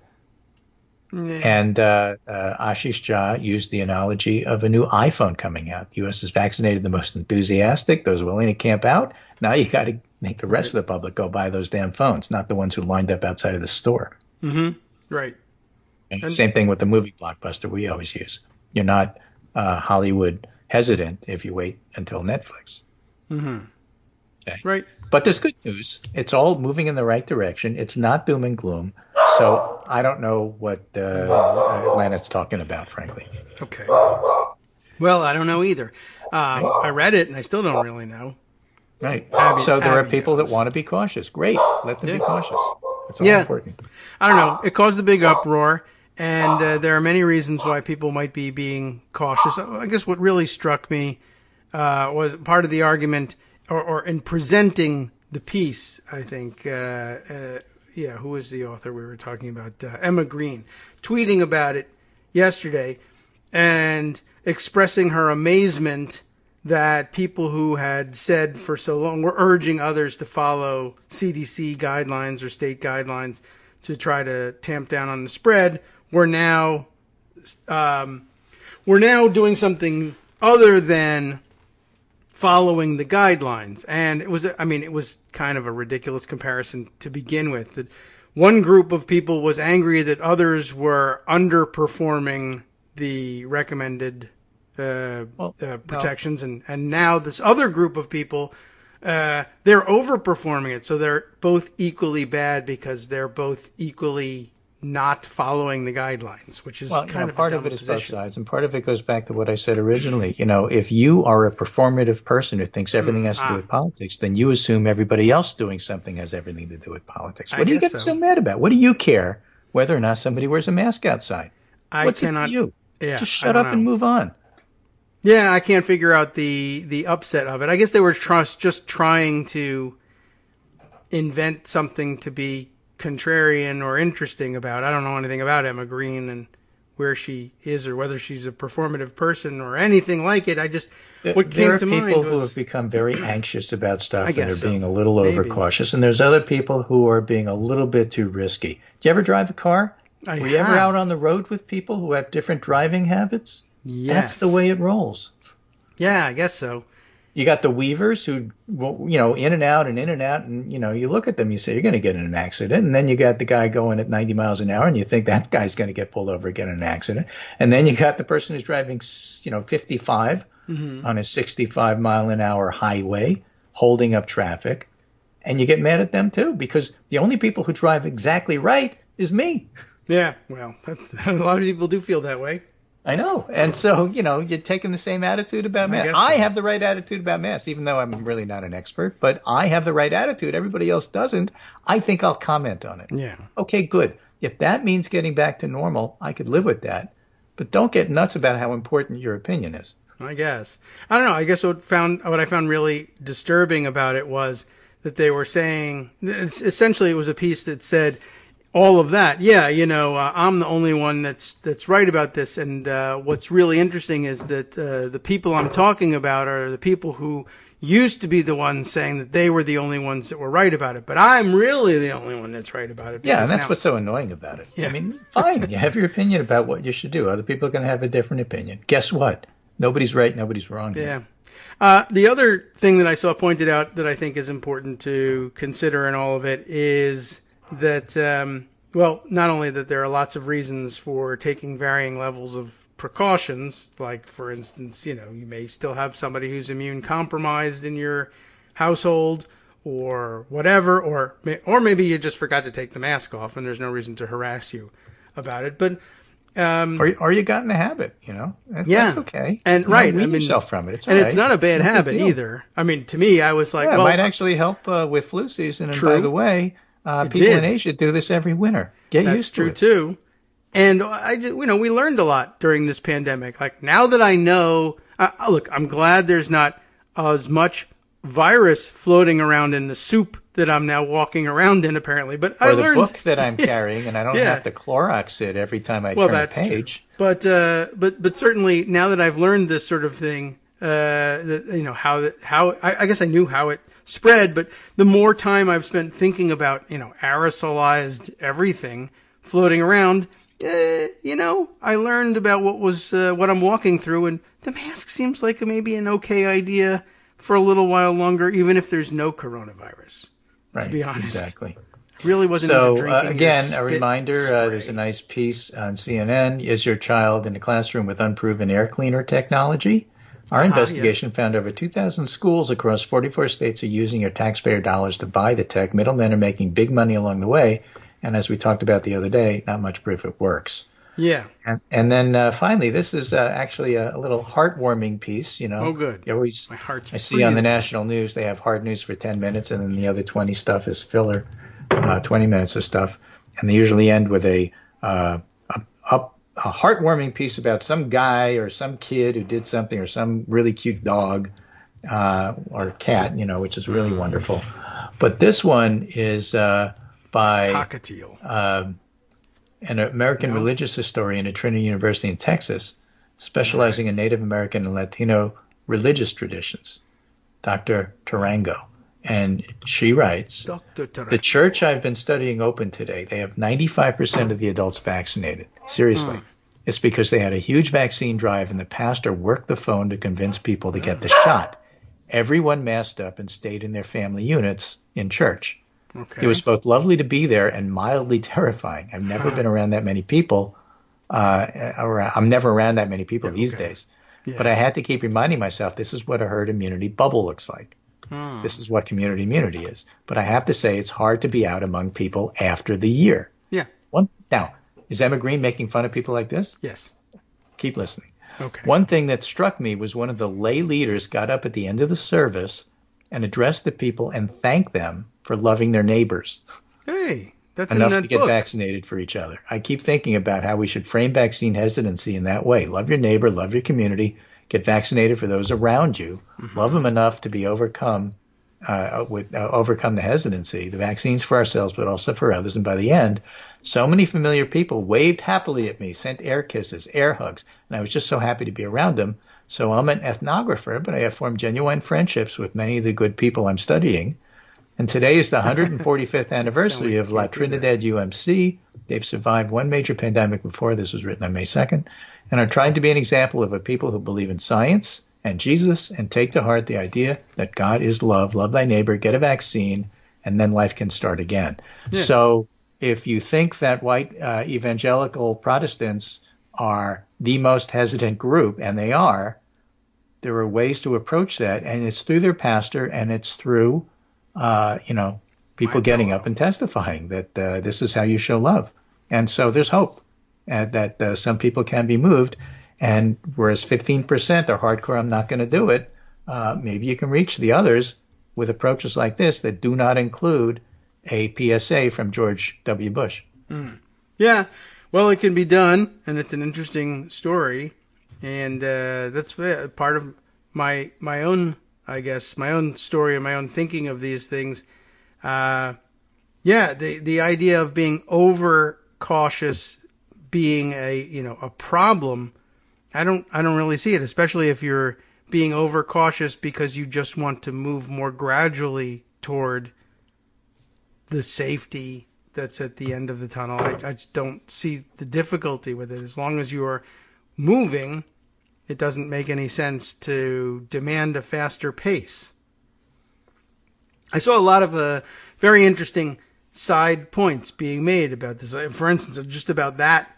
And Ashish Jha used the analogy of a new iPhone coming out. The U.S. has vaccinated the most enthusiastic, those willing to camp out. Now you got to make the rest of the public go buy those damn phones, not the ones who lined up outside of the store. Mm-hmm. Right. And same thing with the movie blockbuster we always use. You're not Hollywood hesitant if you wait until Netflix. Mm-hmm. Okay. Right. But there's good news. It's all moving in the right direction. It's not doom and gloom. So I don't know what Atlanta's talking about, frankly. Okay. Well, I don't know either. I read it, and I still don't really know. Right. So there are people that want to be cautious. Great. Let them be cautious. It's all important. I don't know. It caused a big uproar, and there are many reasons why people might be being cautious. I guess what really struck me was part of the argument, or in presenting the piece, I think, who was the author we were talking about? Emma Green, tweeting about it yesterday and expressing her amazement that people who had said for so long were urging others to follow CDC guidelines or state guidelines to try to tamp down on the spread were now doing something other than following the guidelines. And it was kind of a ridiculous comparison to begin with. That one group of people was angry that others were underperforming the recommended protections, and now this other group of people, they're overperforming it. So they're both equally bad because they're both equally not following the guidelines, which is kind of part of it is both sides, and part of it goes back to what I said originally. If you are a performative person who thinks everything has to do with politics, then you assume everybody else doing something has everything to do with politics. What do you get so mad about? What do you care whether or not somebody wears a mask outside? What's it to you? Yeah, just shut up and move on. Yeah, I can't figure out the upset of it. I guess they were just trying to invent something to be contrarian or interesting about. I don't know anything about Emma Green and where she is or whether she's a performative person or anything like it. What came to mind was... There are people who have become very anxious about stuff and are being a little overcautious, and there's other people who are being a little bit too risky. Do you ever drive a car? Were you ever out on the road with people who have different driving habits? Yes. That's the way it rolls. Yeah, I guess so. You got the weavers who, in and out, and, you look at them, you say, you're going to get in an accident. And then you got the guy going at 90 miles an hour, and you think that guy's going to get pulled over and get in an accident. And then you got the person who's driving, 55 on a 65 mile an hour highway, holding up traffic. And you get mad at them, too, because the only people who drive exactly right is me. Yeah, well, a lot of people do feel that way. I know. And so, you're taking the same attitude about masks. I have the right attitude about masks, even though I'm really not an expert, but I have the right attitude. Everybody else doesn't. I think I'll comment on it. Yeah. Okay, good. If that means getting back to normal, I could live with that. But don't get nuts about how important your opinion is. I guess. I don't know. I guess what I found really disturbing about it was that they were saying, essentially it was a piece that said, all of that. Yeah, I'm the only one that's right about this. And what's really interesting is that the people I'm talking about are the people who used to be the ones saying that they were the only ones that were right about it. But I'm really the only one that's right about it. Yeah, and that's what's so annoying about it. Yeah. I mean, fine. You have your opinion about what you should do. Other people are going to have a different opinion. Guess what? Nobody's right. Nobody's wrong. Yeah. The other thing that I saw pointed out that I think is important to consider in all of it is that, not only that there are lots of reasons for taking varying levels of precautions, like, for instance, you may still have somebody who's immune compromised in your household or whatever, or maybe you just forgot to take the mask off and there's no reason to harass you about it. But or you got in the habit, That's okay. And right, wean yourself from it. It's and it's not a bad habit either. I mean, to me, I was like, it might actually help with flu season. And by the way, people in Asia do this every winter. Get used to it. That's true too. And we learned a lot during this pandemic. Like, now that I know, look, I'm glad there's not as much virus floating around in the soup that I'm now walking around in, apparently. But I learned the book that I'm carrying, and I don't have to Clorox it every time I turn a page. True. But certainly now that I've learned this sort of thing, how I guess I knew how it spread, but the more time I've spent thinking about aerosolized everything floating around, I learned about what I'm walking through, and the mask seems like maybe an okay idea for a little while longer, even if there's no coronavirus. Right, to be honest. Exactly. Really wasn't into drinking. Again, a reminder, there's a nice piece on CNN. Is your child in a classroom with unproven air cleaner technology? Our investigation found over 2,000 schools across 44 states are using your taxpayer dollars to buy the tech. Middlemen are making big money along the way. And as we talked about the other day, not much proof it works. Yeah. And then finally, this is actually a little heartwarming piece. Oh, good. My heart's I see on the national news, they have hard news for 10 minutes, and then the other 20 stuff is filler, 20 minutes of stuff. And they usually end with a heartwarming piece about some guy or some kid who did something, or some really cute dog or cat, which is really wonderful. But this one is by Cockatiel. An American religious historian at Trinity University in Texas, specializing in Native American and Latino religious traditions, Dr. Tarango. And she writes, the church I've been studying opened today. They have 95% of the adults vaccinated. Seriously. It's because they had a huge vaccine drive, and the pastor worked the phone to convince people to get the shot. Everyone masked up and stayed in their family units in church. Okay. It was both lovely to be there and mildly terrifying. I've never been around that many people. I'm never around that many people these days. Yeah. But I had to keep reminding myself, this is what a herd immunity bubble looks like. This is what community immunity is. But I have to say, it's hard to be out among people after the year. Yeah. Now, is Emma Green making fun of people like this? Yes. Keep listening. Okay. One thing that struck me was one of the lay leaders got up at the end of the service and addressed the people and thanked them for loving their neighbors. Hey, that's enough in that to get book. Vaccinated for each other. I keep thinking about how we should frame vaccine hesitancy in that way. Love your neighbor, love your community, get vaccinated for those around you, love them enough to be overcome the hesitancy, the vaccines for ourselves, but also for others. And by the end, so many familiar people waved happily at me, sent air kisses, air hugs, and I was just so happy to be around them. So I'm an ethnographer, but I have formed genuine friendships with many of the good people I'm studying. And today is the 145th anniversary of La Trinidad UMC. They've survived one major pandemic before. This was written on May 2nd, and are trying to be an example of a people who believe in science and Jesus and take to heart the idea that God is love, love thy neighbor, get a vaccine, and then life can start again. Yeah. So if you think that white evangelical Protestants are the most hesitant group, and they are, there are ways to approach that, and it's through their pastor, and it's through people getting up and testifying that this is how you show love. And so there's hope that some people can be moved. And whereas 15% are hardcore, I'm not going to do it, maybe you can reach the others with approaches like this that do not include a PSA from George W. Bush. Yeah, well, it can be done, and it's an interesting story. And that's part of my own, I guess, my own story and my own thinking of these things. The idea of being overcautious being a problem, I don't really see it, especially if you're being overcautious because you just want to move more gradually toward the safety that's at the end of the tunnel. I just don't see the difficulty with it. As long as you are moving, it doesn't make any sense to demand a faster pace. I saw a lot of very interesting side points being made about this. For instance, just about that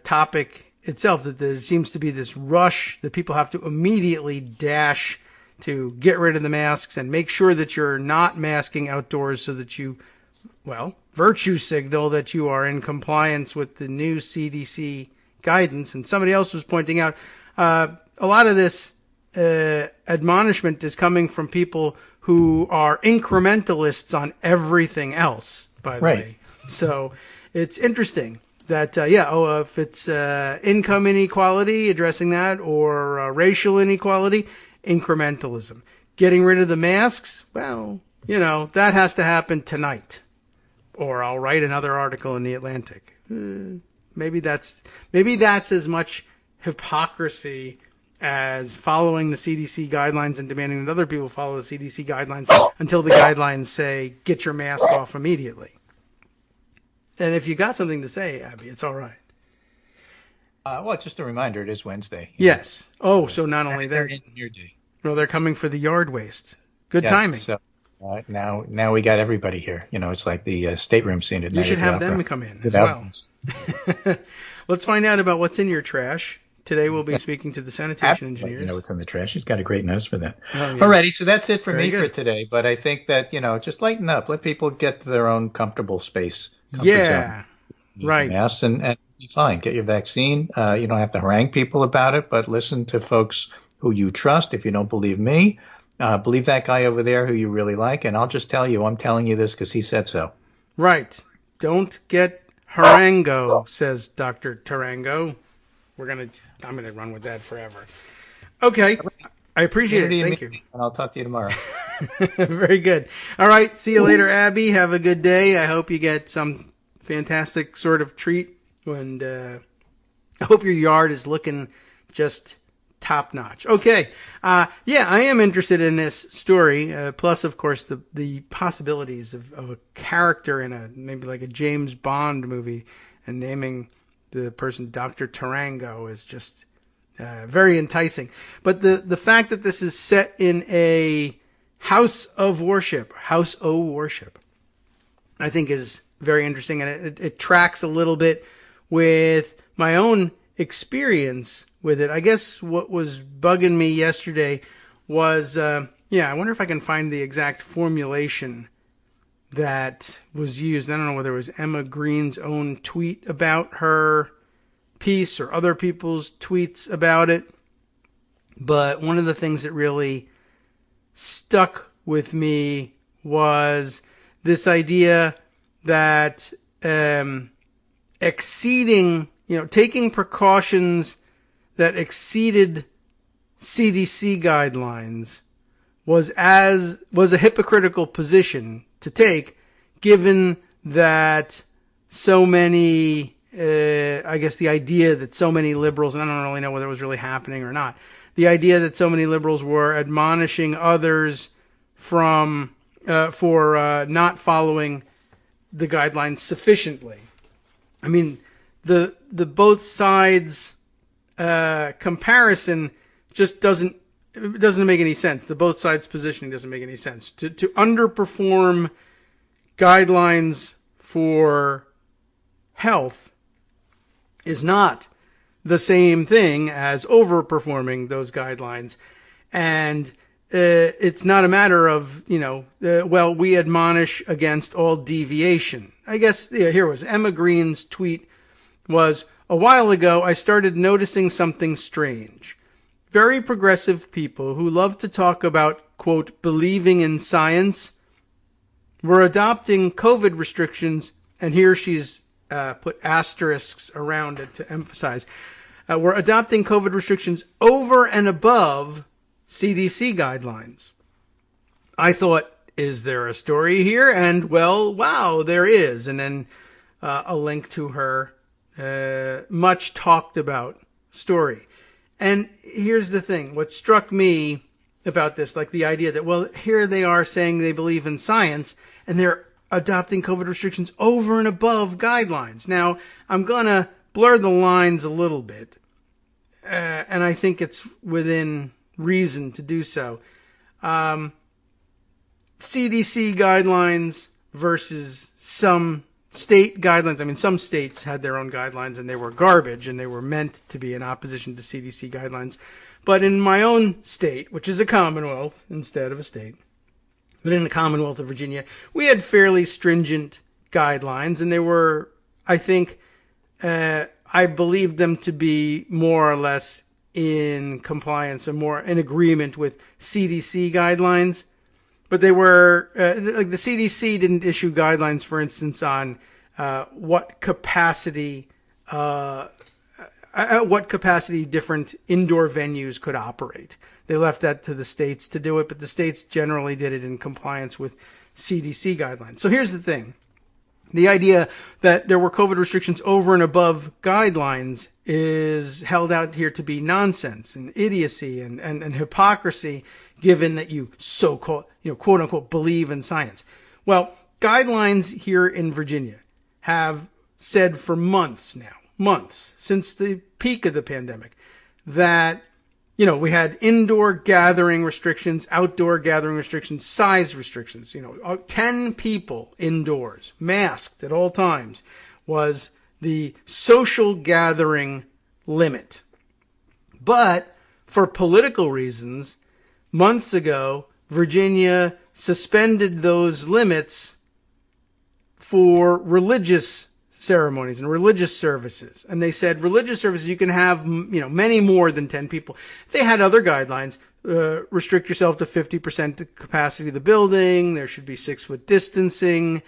topic itself, that there seems to be this rush that people have to immediately dash to get rid of the masks and make sure that you're not masking outdoors so that you, virtue signal that you are in compliance with the new CDC guidance. And somebody else was pointing out a lot of this admonishment is coming from people who are incrementalists on everything else, by the way. So it's interesting that, if it's income inequality, addressing that, or racial inequality, incrementalism. Getting rid of the masks, that has to happen tonight. Or I'll write another article in the Atlantic. Maybe that's as much hypocrisy as following the CDC guidelines and demanding that other people follow the CDC guidelines until the guidelines say, get your mask off immediately. And if you got something to say, Abby, it's all right. Well, just a reminder, it is Wednesday. Yes. Oh, so not only that. Engineer Day. Well, they're coming for the yard waste. Good yes, timing. So now we got everybody here. It's like the stateroom scene at night. You should have them come in as well. Let's find out about what's in your trash. Today we'll be speaking to the sanitation engineers. You know what's in the trash. He's got a great nose for that. Oh, yeah. Alrighty, so that's it for Very me good. for today. But I think that, just lighten up. Let people get to their own comfortable space. Yeah, right. And be fine. Get your vaccine. You don't have to harangue people about it, but listen to folks who you trust. If you don't believe me, believe that guy over there who you really like. And I'll just tell you, I'm telling you this because he said so. Right. Don't get harango, says Dr. Tarango. I'm going to run with that forever. Okay. I appreciate it. Thank you. And I'll talk to you tomorrow. Very good. All right. See you later, Abby. Have a good day. I hope you get some fantastic sort of treat. And I hope your yard is looking just top notch. Okay. I am interested in this story. Plus, of course, the possibilities of a character in maybe like a James Bond movie, and naming the person Dr. Tarango is just very enticing. But the fact that this is set in a house o' worship, I think is very interesting. And it tracks a little bit with my own experience with it. I guess what was bugging me yesterday was, I wonder if I can find the exact formulation that was used. I don't know whether it was Emma Green's own tweet about her piece or other people's tweets about it. But one of the things that really stuck with me was this idea that taking precautions that exceeded CDC guidelines was a hypocritical position to take, given that so many, I guess the idea that so many liberals, and I don't really know whether it was really happening or not, the idea that so many liberals were admonishing others for not following the guidelines sufficiently. I mean, the both sides comparison just doesn't make any sense. The both sides positioning doesn't make any sense. To underperform guidelines for health is not the same thing as overperforming those guidelines. And it's not a matter of, we admonish against all deviation. I guess, here was Emma Green's tweet was, "A while ago, I started noticing something strange. Very progressive people who love to talk about, quote, believing in science were adopting COVID restrictions," and here she's put asterisks around it to emphasize, we're adopting COVID restrictions over and above CDC guidelines. I thought, is there a story here? And, well, wow, there is. And then a link to her much talked about story. And here's the thing. What struck me about this, like the idea that, well, here they are saying they believe in science, and they're adopting COVID restrictions over and above guidelines. Now, I'm going to blur the lines a little bit, and I think it's within reason to do so. CDC guidelines versus some state guidelines. I mean, some states had their own guidelines and they were garbage and they were meant to be in opposition to CDC guidelines. But in my own state, which is a commonwealth instead of a state, but in the Commonwealth of Virginia, we had fairly stringent guidelines, and they were, I think, I believed them to be more or less in compliance or more in agreement with CDC guidelines. But they were, like the CDC didn't issue guidelines, for instance, on what capacity different indoor venues could operate. They left that to the states to do it, but the states generally did it in compliance with CDC guidelines. So here's the thing. The idea that there were COVID restrictions over and above guidelines is held out here to be nonsense and idiocy and hypocrisy, given that you so-called, quote unquote, believe in science. Well, guidelines here in Virginia have said for months since the peak of the pandemic, that, we had indoor gathering restrictions, outdoor gathering restrictions, size restrictions, 10 people indoors, masked at all times, was the social gathering limit. But for political reasons, months ago, Virginia suspended those limits for religious ceremonies and religious services. And they said religious services, you can have, many more than 10 people. They had other guidelines. Restrict yourself to 50% capacity of the building. There should be 6-foot distancing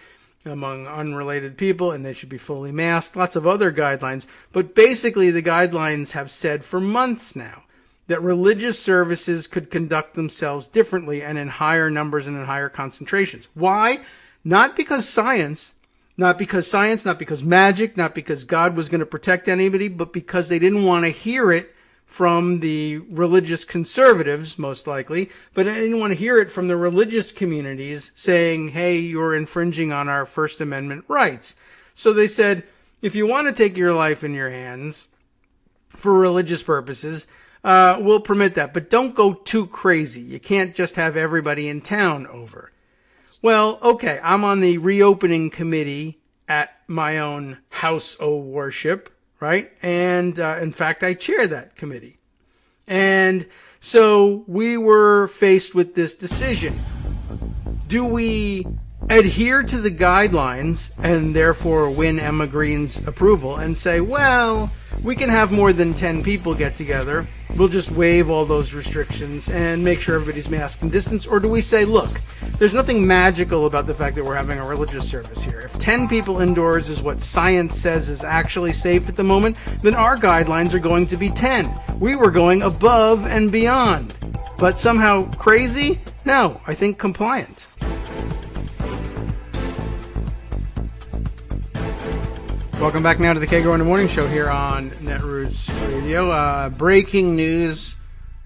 among unrelated people, and they should be fully masked. Lots of other guidelines. But basically, the guidelines have said for months now that religious services could conduct themselves differently and in higher numbers and in higher concentrations. Why? Not because science, not because magic, not because God was going to protect anybody, but because they didn't want to hear it from the religious conservatives, most likely, but I didn't want to hear it from the religious communities saying, hey, you're infringing on our First Amendment rights. So they said, if you want to take your life in your hands for religious purposes, we'll permit that, but don't go too crazy. You can't just have everybody in town over. Well, okay, I'm on the reopening committee at my own house of worship, right? And in fact, I chair that committee. And so we were faced with this decision. Do we adhere to the guidelines and therefore win Emma Green's approval and say, well, we can have more than 10 people get together. We'll just waive all those restrictions and make sure everybody's masked and distanced? Or do we say, look, there's nothing magical about the fact that we're having a religious service here. If 10 people indoors is what science says is actually safe at the moment, then our guidelines are going to be 10. We were going above and beyond. But somehow crazy? No, I think compliant. Welcome back now to the Kagro in the Morning Show here on Netroots Radio. Breaking news.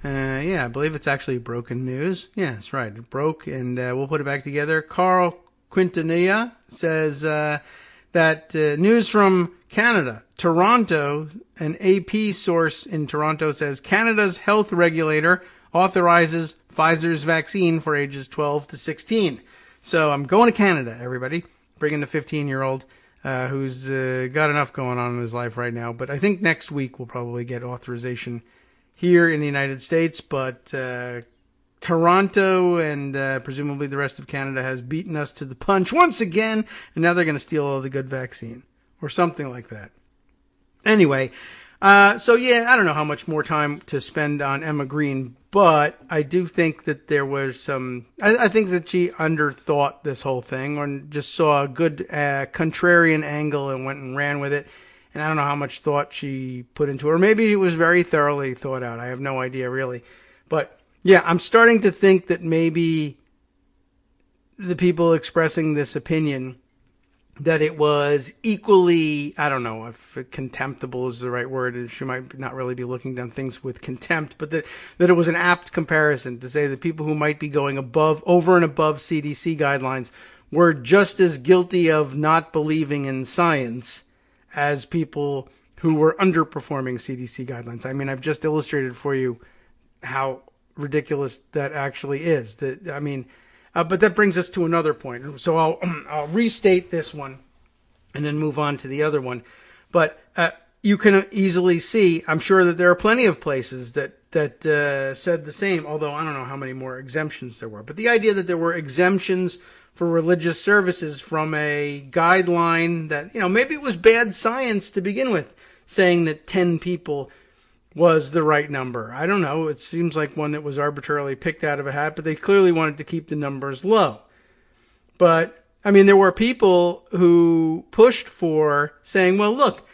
I believe it's actually broken news. Yeah, that's right. It broke, and we'll put it back together. Carl Quintanilla says that news from Canada. Toronto, an AP source in Toronto says Canada's health regulator authorizes Pfizer's vaccine for ages 12 to 16. So I'm going to Canada, everybody. Bringing the 15-year-old. Who's got enough going on in his life right now. But I think next week we'll probably get authorization here in the United States. But Toronto and presumably the rest of Canada has beaten us to the punch once again. And now they're going to steal all the good vaccine or something like that. Anyway, I don't know how much more time to spend on Emma Green. But I do think that there was some... I think that she underthought this whole thing and just saw a good contrarian angle and went and ran with it. And I don't know how much thought she put into it. Or maybe it was very thoroughly thought out. I have no idea, really. But, yeah, I'm starting to think that maybe the people expressing this opinion, that it was equally, I don't know if contemptible is the right word. She might not really be looking down things with contempt, but that it was an apt comparison to say that people who might be going over and above CDC guidelines were just as guilty of not believing in science as people who were underperforming CDC guidelines. I mean, I've just illustrated for you how ridiculous that actually is. But that brings us to another point. So I'll restate this one and then move on to the other one. But you can easily see, I'm sure that there are plenty of places that said the same, although I don't know how many more exemptions there were. But the idea that there were exemptions for religious services from a guideline that, maybe it was bad science to begin with, saying that 10 people was the right number. I don't know. It seems like one that was arbitrarily picked out of a hat, but they clearly wanted to keep the numbers low. But, there were people who pushed for saying, well, look,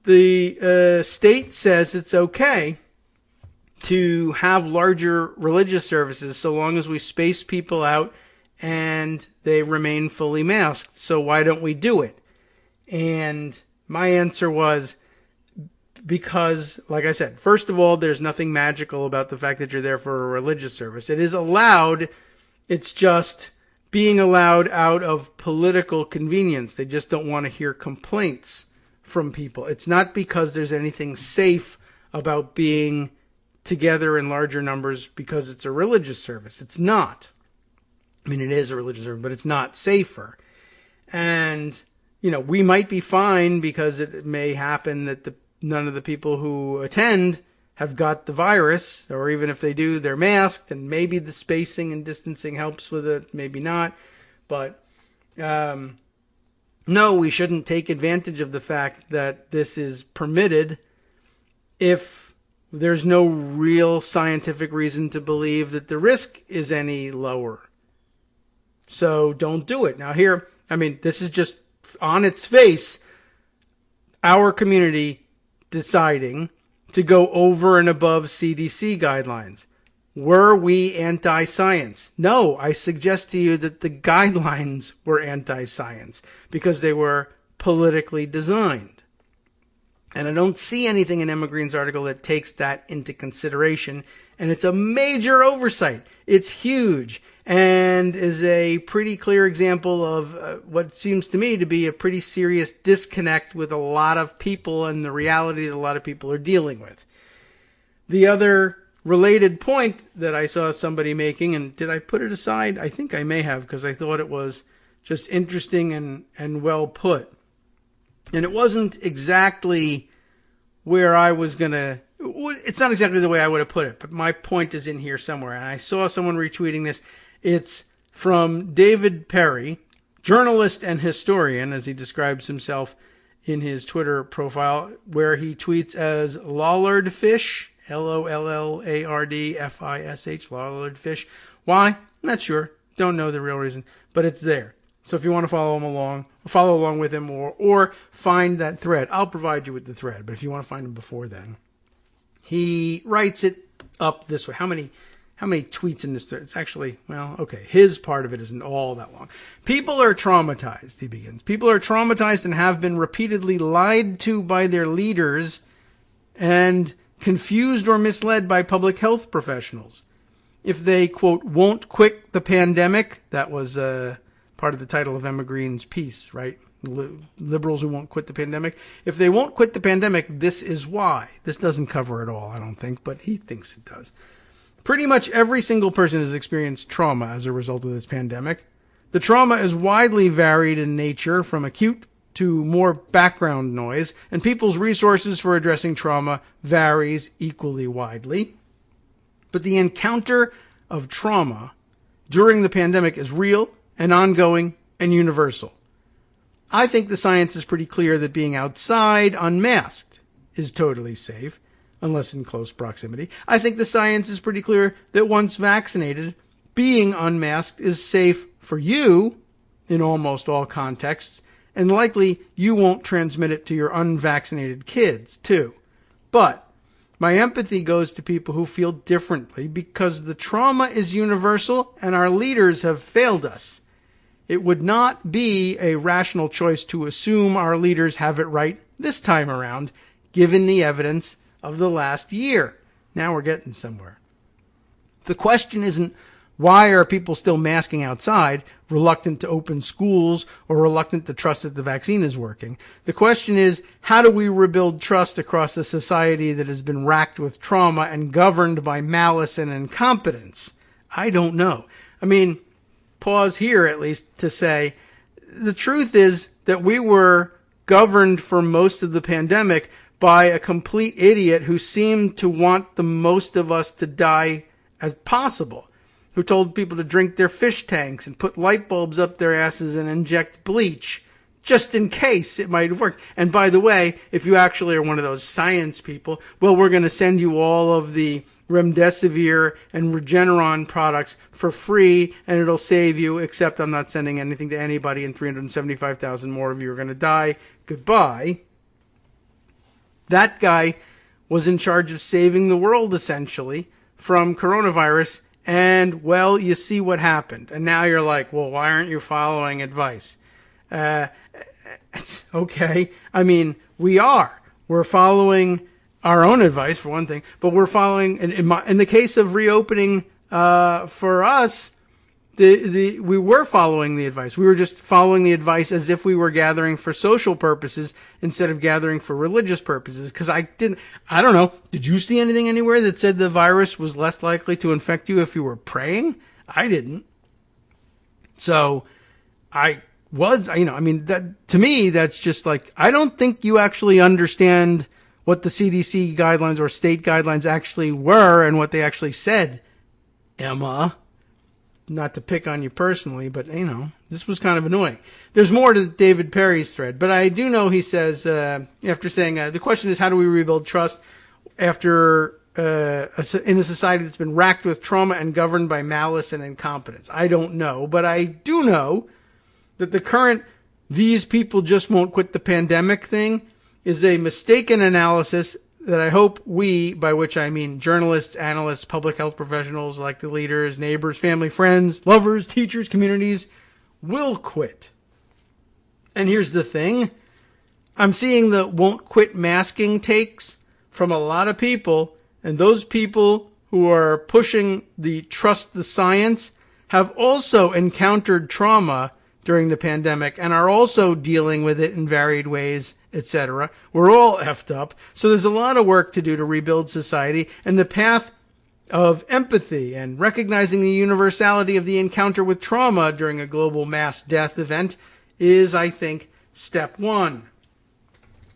the state says it's okay to have larger religious services so long as we space people out and they remain fully masked. So why don't we do it? And my answer was, because, like I said, first of all, there's nothing magical about the fact that you're there for a religious service. It is allowed. It's just being allowed out of political convenience. They just don't want to hear complaints from people. It's not because there's anything safe about being together in larger numbers because it's a religious service. It's not. I mean, it is a religious service, but it's not safer. And, we might be fine because it may happen that none of the people who attend have got the virus, or even if they do, they're masked, and maybe the spacing and distancing helps with it, maybe not. But no, we shouldn't take advantage of the fact that this is permitted if there's no real scientific reason to believe that the risk is any lower. So don't do it. Now here, this is just on its face, our community deciding to go over and above CDC guidelines. Were we anti-science? No, I suggest to you that the guidelines were anti-science because they were politically designed. And I don't see anything in Emma Green's article that takes that into consideration. And it's a major oversight. It's huge and is a pretty clear example of what seems to me to be a pretty serious disconnect with a lot of people and the reality that a lot of people are dealing with. The other related point that I saw somebody making, and did I put it aside? I think I may have, because I thought it was just interesting and well put. And it wasn't exactly where I was going to, it's not exactly the way I would have put it, but my point is in here somewhere. And I saw someone retweeting this. It's from David Perry, journalist and historian, as he describes himself in his Twitter profile, where he tweets as Lollardfish, Lollardfish, Lollardfish. Why? Not sure. Don't know the real reason, but it's there. So if you want to follow along with him or find that thread, I'll provide you with the thread. But if you want to find him before then, he writes it up this way. How many tweets in this thread? It's actually, his part of it isn't all that long. People are traumatized, he begins. People are traumatized and have been repeatedly lied to by their leaders and confused or misled by public health professionals. If they, quote, won't quit the pandemic, that was part of the title of Emma Green's piece, right? Liberals who won't quit the pandemic. If they won't quit the pandemic, this is why. This doesn't cover it all, I don't think, but he thinks it does. Pretty much every single person has experienced trauma as a result of this pandemic. The trauma is widely varied in nature, from acute to more background noise, and people's resources for addressing trauma varies equally widely. But the encounter of trauma during the pandemic is real and ongoing and universal. I think the science is pretty clear that being outside unmasked is totally safe, unless in close proximity. I think the science is pretty clear that once vaccinated, being unmasked is safe for you in almost all contexts, and likely you won't transmit it to your unvaccinated kids, too. But my empathy goes to people who feel differently because the trauma is universal and our leaders have failed us. It would not be a rational choice to assume our leaders have it right this time around, given the evidence of the last year. Now we're getting somewhere. The question isn't why are people still masking outside, reluctant to open schools, or reluctant to trust that the vaccine is working. The question is, how do we rebuild trust across a society that has been racked with trauma and governed by malice and incompetence? I don't know. Pause here at least to say, the truth is that we were governed for most of the pandemic by a complete idiot who seemed to want the most of us to die as possible, who told people to drink their fish tanks and put light bulbs up their asses and inject bleach just in case it might have worked. And by the way, if you actually are one of those science people, well, we're going to send you all of the remdesivir and Regeneron products for free, and it'll save you, except I'm not sending anything to anybody, and 375,000 more of you are going to die. Goodbye. That guy was in charge of saving the world, essentially, from coronavirus, and, well, you see what happened. And now you're like, well, why aren't you following advice? Okay. We are. We're following our own advice, for one thing, but we're following, in the case of reopening for us, we were following the advice. We were just following the advice as if we were gathering for social purposes instead of gathering for religious purposes. Because I don't know. Did you see anything anywhere that said the virus was less likely to infect you if you were praying? I didn't. So that, to me, that's just like, I don't think you actually understand what the CDC guidelines or state guidelines actually were and what they actually said, Emma. Not to pick on you personally, but, this was kind of annoying. There's more to David Perry's thread, but I do know he says, after saying, the question is, how do we rebuild trust after in a society that's been racked with trauma and governed by malice and incompetence? I don't know, but I do know that the current "these people just won't quit the pandemic" thing is a mistaken analysis that I hope we, by which I mean journalists, analysts, public health professionals, elected leaders, neighbors, family, friends, lovers, teachers, communities, will quit. And here's the thing. I'm seeing the won't quit masking takes from a lot of people, and those people who are pushing the trust the science have also encountered trauma during the pandemic and are also dealing with it in varied ways, etc. We're all effed up. So there's a lot of work to do to rebuild society, and the path of empathy and recognizing the universality of the encounter with trauma during a global mass death event is, I think, step one.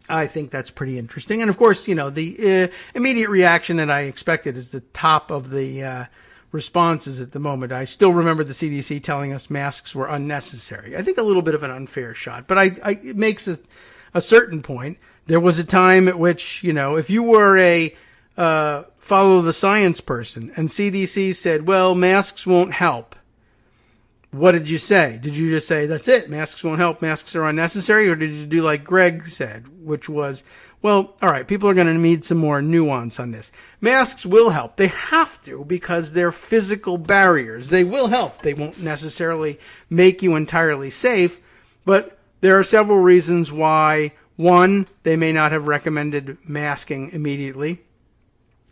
I think that's pretty interesting. And of course, the immediate reaction that I expected is the top of the responses at the moment. I still remember the CDC telling us masks were unnecessary. I think a little bit of an unfair shot, but it makes a certain point. There was a time at which, if you were a follow the science person and CDC said, well, masks won't help, what did you say? Did you just say, that's it, masks won't help, masks are unnecessary? Or did you do like Greg said, which was, well, all right, people are going to need some more nuance on this. Masks will help. They have to, because they're physical barriers. They will help. They won't necessarily make you entirely safe, but there are several reasons why. One, they may not have recommended masking immediately.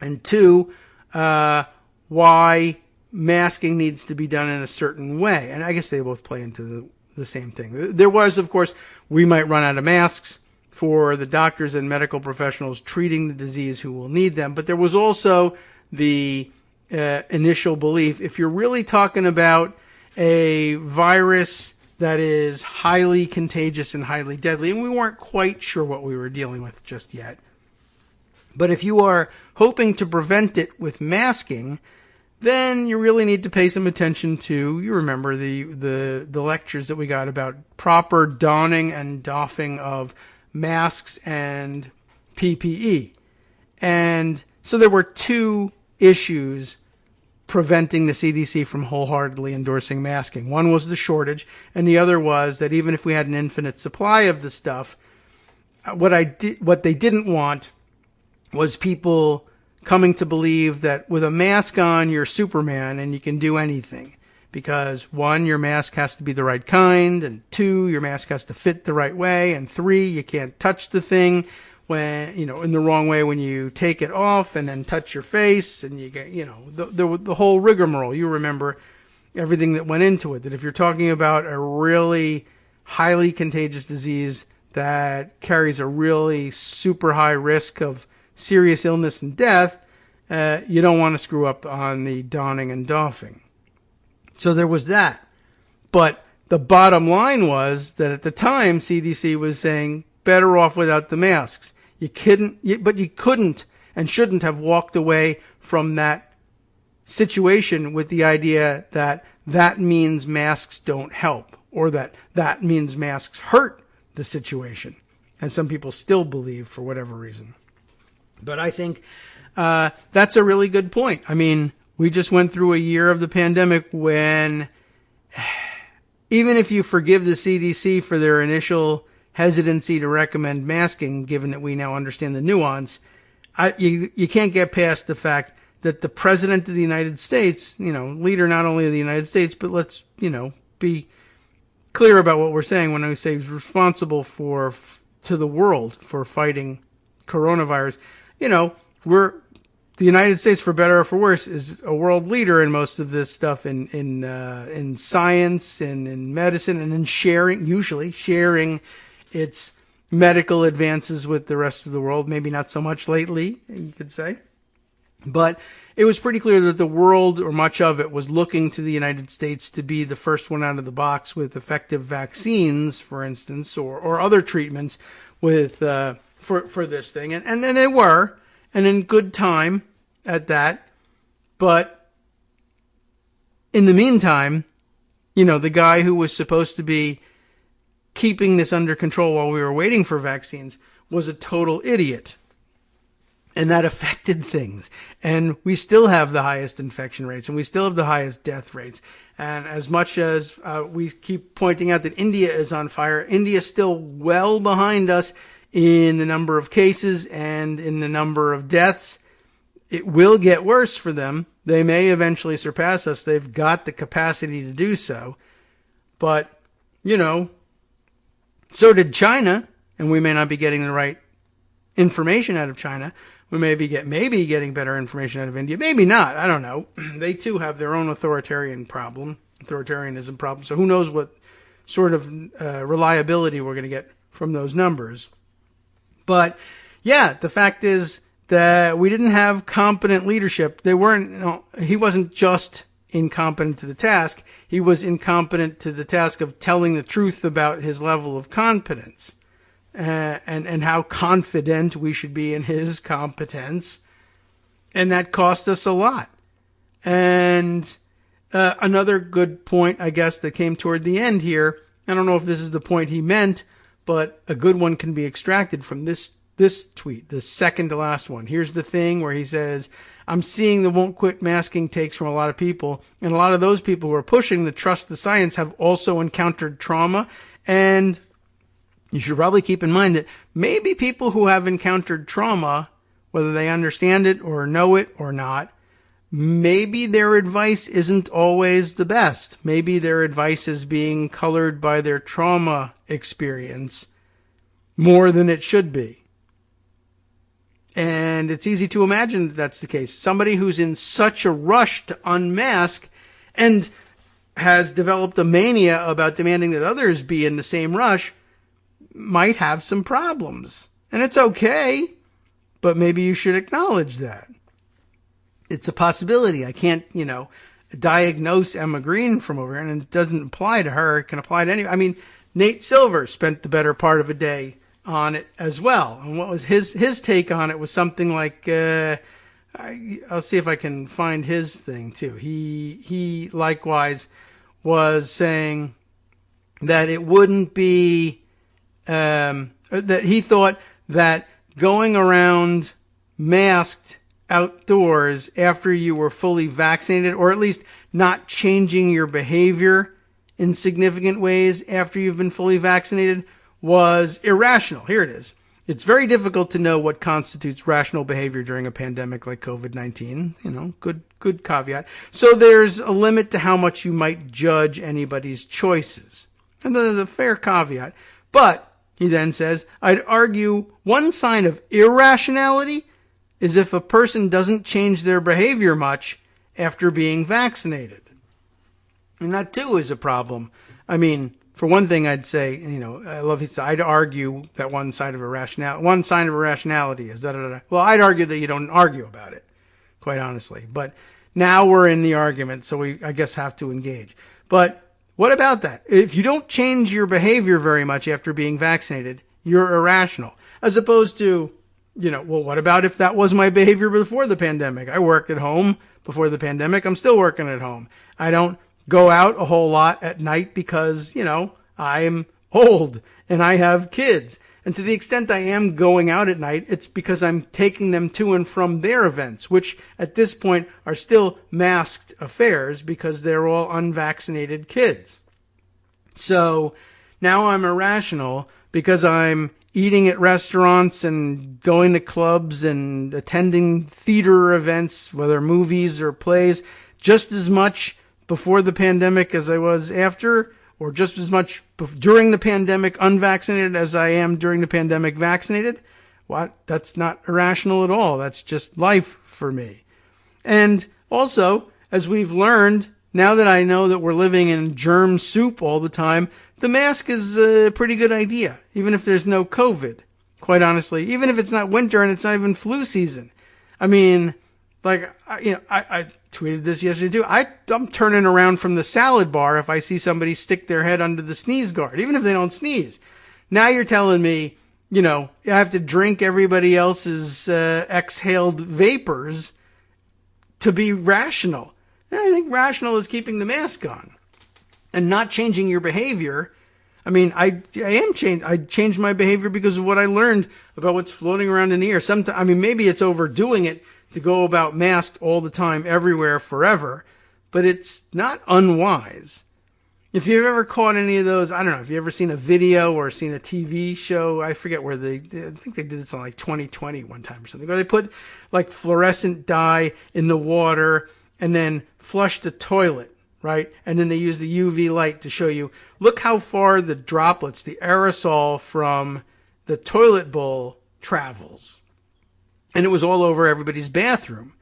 And two, why masking needs to be done in a certain way. And I guess they both play into the same thing. There was, of course, we might run out of masks for the doctors and medical professionals treating the disease who will need them. But there was also the initial belief, if you're really talking about a virus that is highly contagious and highly deadly, and we weren't quite sure what we were dealing with just yet. But if you are hoping to prevent it with masking, then you really need to pay some attention to, you remember the lectures that we got about proper donning and doffing of masks and PPE. And so there were two issues preventing the CDC from wholeheartedly endorsing masking. One was the shortage, and the other was that even if we had an infinite supply of the stuff, what they didn't want was people coming to believe that with a mask on, you're Superman and you can do anything. Because one, your mask has to be the right kind, and two, your mask has to fit the right way, and three, you can't touch the thing when, in the wrong way when you take it off and then touch your face, and you get, the whole rigmarole. You remember everything that went into it, that if you're talking about a really highly contagious disease that carries a really super high risk of serious illness and death, you don't want to screw up on the donning and doffing. So there was that. But the bottom line was that at the time, CDC was saying better off without the masks. But you couldn't and shouldn't have walked away from that situation with the idea that means masks don't help, or that means masks hurt the situation. And some people still believe for whatever reason. But I think that's a really good point. I mean, we just went through a year of the pandemic when, even if you forgive the CDC for their initial hesitancy to recommend masking, given that we now understand the nuance, you can't get past the fact that the President of the United States, leader not only of the United States, but let's, be clear about what we're saying when we say he's responsible to the world for fighting coronavirus. the United States, for better or for worse, is a world leader in most of this stuff in science and in medicine and in usually sharing its medical advances with the rest of the world. Maybe not so much lately, you could say. But it was pretty clear that the world, or much of it, was looking to the United States to be the first one out of the box with effective vaccines, for instance, or other treatments with for this thing. And then they were, and in good time at that. But in the meantime, the guy who was supposed to be keeping this under control while we were waiting for vaccines was a total idiot. And that affected things. And we still have the highest infection rates, and we still have the highest death rates. And as much as we keep pointing out that India is on fire, India is still well behind us in the number of cases and in the number of deaths. It will get worse for them. They may eventually surpass us. They've got the capacity to do so. But, so did China, and we may not be getting the right information out of China. We may be getting better information out of India. Maybe not. I don't know. They too have their own authoritarianism problem. So who knows what sort of reliability we're going to get from those numbers. But yeah, the fact is that we didn't have competent leadership. He wasn't just incompetent to the task. He was incompetent to the task of telling the truth about his level of competence. And how confident we should be in his competence. And that cost us a lot. And another good point, I guess, that came toward the end here, I don't know if this is the point he meant, but a good one can be extracted from this tweet, the second to last one. Here's the thing where he says, I'm seeing the won't quit masking takes from a lot of people, and a lot of those people who are pushing the trust the science have also encountered trauma. And you should probably keep in mind that maybe people who have encountered trauma, whether they understand it or know it or not, maybe their advice isn't always the best. Maybe their advice is being colored by their trauma experience more than it should be. And it's easy to imagine that that's the case. Somebody who's in such a rush to unmask and has developed a mania about demanding that others be in the same rush might have some problems. And it's okay, but maybe you should acknowledge that. It's a possibility. I can't, diagnose Emma Green from over here, and it doesn't apply to her. It can apply to anyone. I mean, Nate Silver spent the better part of a day on it as well. And what was his take on it was something like, I'll see if I can find his thing too. He likewise was saying that it wouldn't be, that he thought that going around masked outdoors after you were fully vaccinated, or at least not changing your behavior in significant ways after you've been fully vaccinated, was irrational. Here it is. It's very difficult to know what constitutes rational behavior during a pandemic like COVID-19. Good caveat. So there's a limit to how much you might judge anybody's choices. And there's a fair caveat. But, he then says, I'd argue one sign of irrationality is if a person doesn't change their behavior much after being vaccinated. And that too is a problem. I mean, for one thing, I'd say, I'd argue that one sign of irrationality is da-da-da-da. Well, I'd argue that you don't argue about it, quite honestly. But now we're in the argument, so we, I guess, have to engage. But what about that? If you don't change your behavior very much after being vaccinated, you're irrational. As opposed to, what about if that was my behavior before the pandemic? I worked at home before the pandemic. I'm still working at home. I don't go out a whole lot at night because, I'm old and I have kids. And to the extent I am going out at night, it's because I'm taking them to and from their events, which at this point are still masked affairs because they're all unvaccinated kids. So now I'm irrational because I'm eating at restaurants and going to clubs and attending theater events, whether movies or plays, just as much before the pandemic as I was after, or just as much during the pandemic unvaccinated as I am during the pandemic vaccinated. What? That's not irrational at all. That's just life for me. And also, as we've learned, now that I know that we're living in germ soup all the time, the mask is a pretty good idea, even if there's no COVID, quite honestly. Even if it's not winter and it's not even flu season. I mean, like, I tweeted this yesterday too. I'm turning around from the salad bar if I see somebody stick their head under the sneeze guard, even if they don't sneeze. Now you're telling me, I have to drink everybody else's exhaled vapors to be rational. I think rational is keeping the mask on and not changing your behavior. I mean, I changed my behavior because of what I learned about what's floating around in the air. Maybe it's overdoing it to go about masked all the time, everywhere, forever, but it's not unwise. If you've ever caught any of those, I don't know, if you've ever seen a video or seen a TV show, I forget where I think they did this on like 2020 one time or something, where they put like fluorescent dye in the water and then flush the toilet, right? And then they use the UV light to show you, look how far the droplets, the aerosol from the toilet bowl travels. And it was all over everybody's bathroom.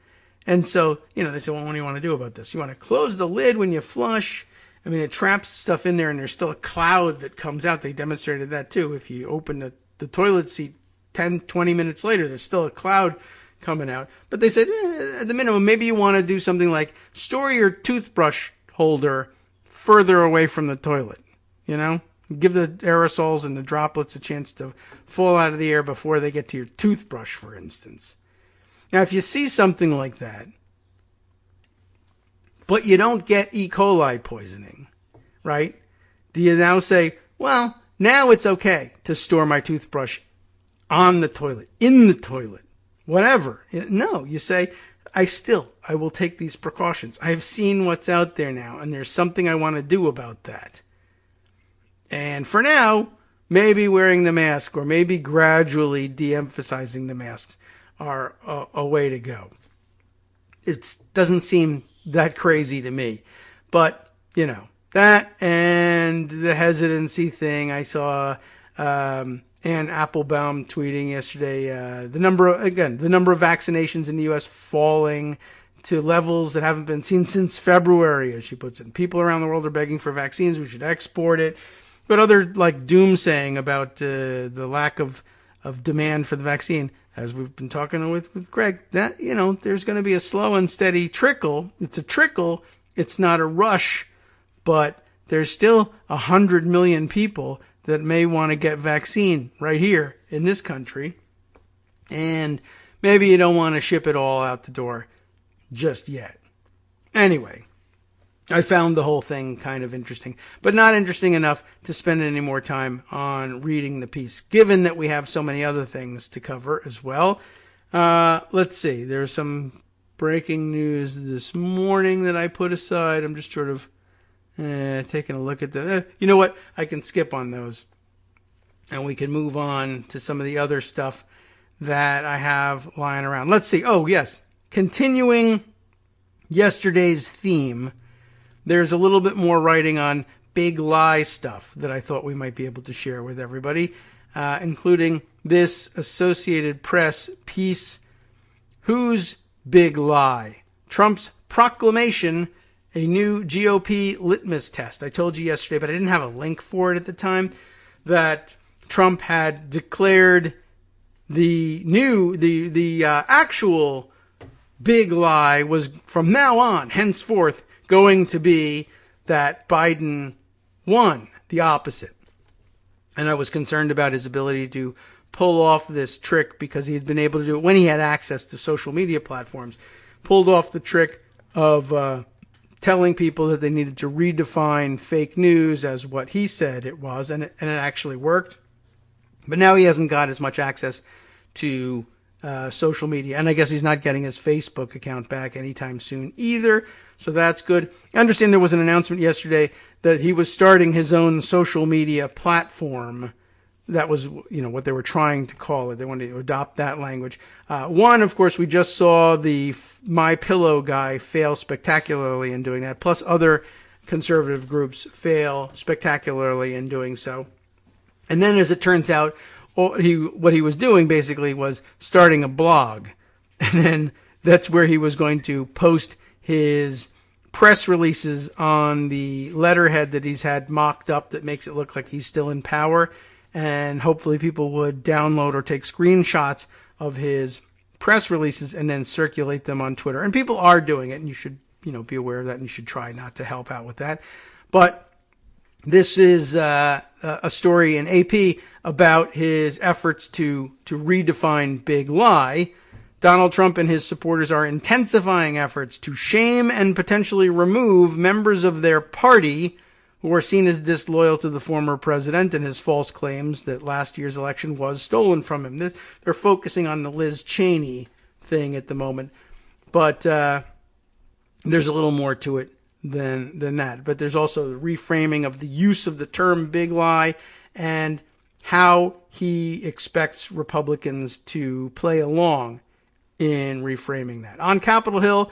And so, they said, well, what do you want to do about this? You want to close the lid when you flush? I mean, it traps stuff in there and there's still a cloud that comes out. They demonstrated that too. If you open the toilet seat 10, 20 minutes later, there's still a cloud coming out. But they said, at the minimum, maybe you want to do something like store your toothbrush holder further away from the toilet, Give the aerosols and the droplets a chance to fall out of the air before they get to your toothbrush, for instance. Now, if you see something like that, but you don't get E. coli poisoning, right? Do you now say, well, now it's okay to store my toothbrush on the toilet, in the toilet, whatever? No, you say, I will take these precautions. I've seen what's out there now, and there's something I want to do about that. And for now, maybe wearing the mask or maybe gradually de-emphasizing the masks are a way to go. It doesn't seem that crazy to me. But, that and the hesitancy thing. I saw Ann Applebaum tweeting yesterday, the number of vaccinations in the U.S. falling to levels that haven't been seen since February, as she puts it. People around the world are begging for vaccines. We should export it. But other doomsaying about the lack of demand for the vaccine, as we've been talking with Greg, that, there's going to be a slow and steady trickle. It's a trickle. It's not a rush, but there's still 100 million people that may want to get vaccine right here in this country. And maybe you don't want to ship it all out the door just yet. Anyway, I found the whole thing kind of interesting, but not interesting enough to spend any more time on reading the piece, given that we have so many other things to cover as well. Let's see. There's some breaking news this morning that I put aside. I'm just sort of taking a look at the... you know what? I can skip on those, and we can move on to some of the other stuff that I have lying around. Let's see. Oh, yes. Continuing yesterday's theme, there's a little bit more writing on big lie stuff that I thought we might be able to share with everybody, including this Associated Press piece, Whose Big Lie? Trump's proclamation, a new GOP litmus test. I told you yesterday, but I didn't have a link for it at the time, that Trump had declared the actual big lie was from now on, henceforth, going to be that Biden won, the opposite. And I was concerned about his ability to pull off this trick because he had been able to do it when he had access to social media platforms. Pulled off the trick of telling people that they needed to redefine fake news as what he said it was, and it actually worked. But now he hasn't got as much access to social media, and I guess he's not getting his Facebook account back anytime soon either. So that's good. I understand there was an announcement yesterday that he was starting his own social media platform. That was, what they were trying to call it. They wanted to adopt that language. One, of course, we just saw the My Pillow guy fail spectacularly in doing that, plus other conservative groups fail spectacularly in doing so. And then, as it turns out, what he was doing basically was starting a blog. And then that's where he was going to post his press releases on the letterhead that he's had mocked up that makes it look like he's still in power. And hopefully people would download or take screenshots of his press releases and then circulate them on Twitter. And people are doing it, and you should, be aware of that, and you should try not to help out with that. But this is a story in AP about his efforts to redefine big lie. Donald Trump and his supporters are intensifying efforts to shame and potentially remove members of their party who are seen as disloyal to the former president and his false claims that last year's election was stolen from him. They're focusing on the Liz Cheney thing at the moment, but there's a little more to it than that. But there's also the reframing of the use of the term big lie and how he expects Republicans to play along in reframing that. On Capitol Hill,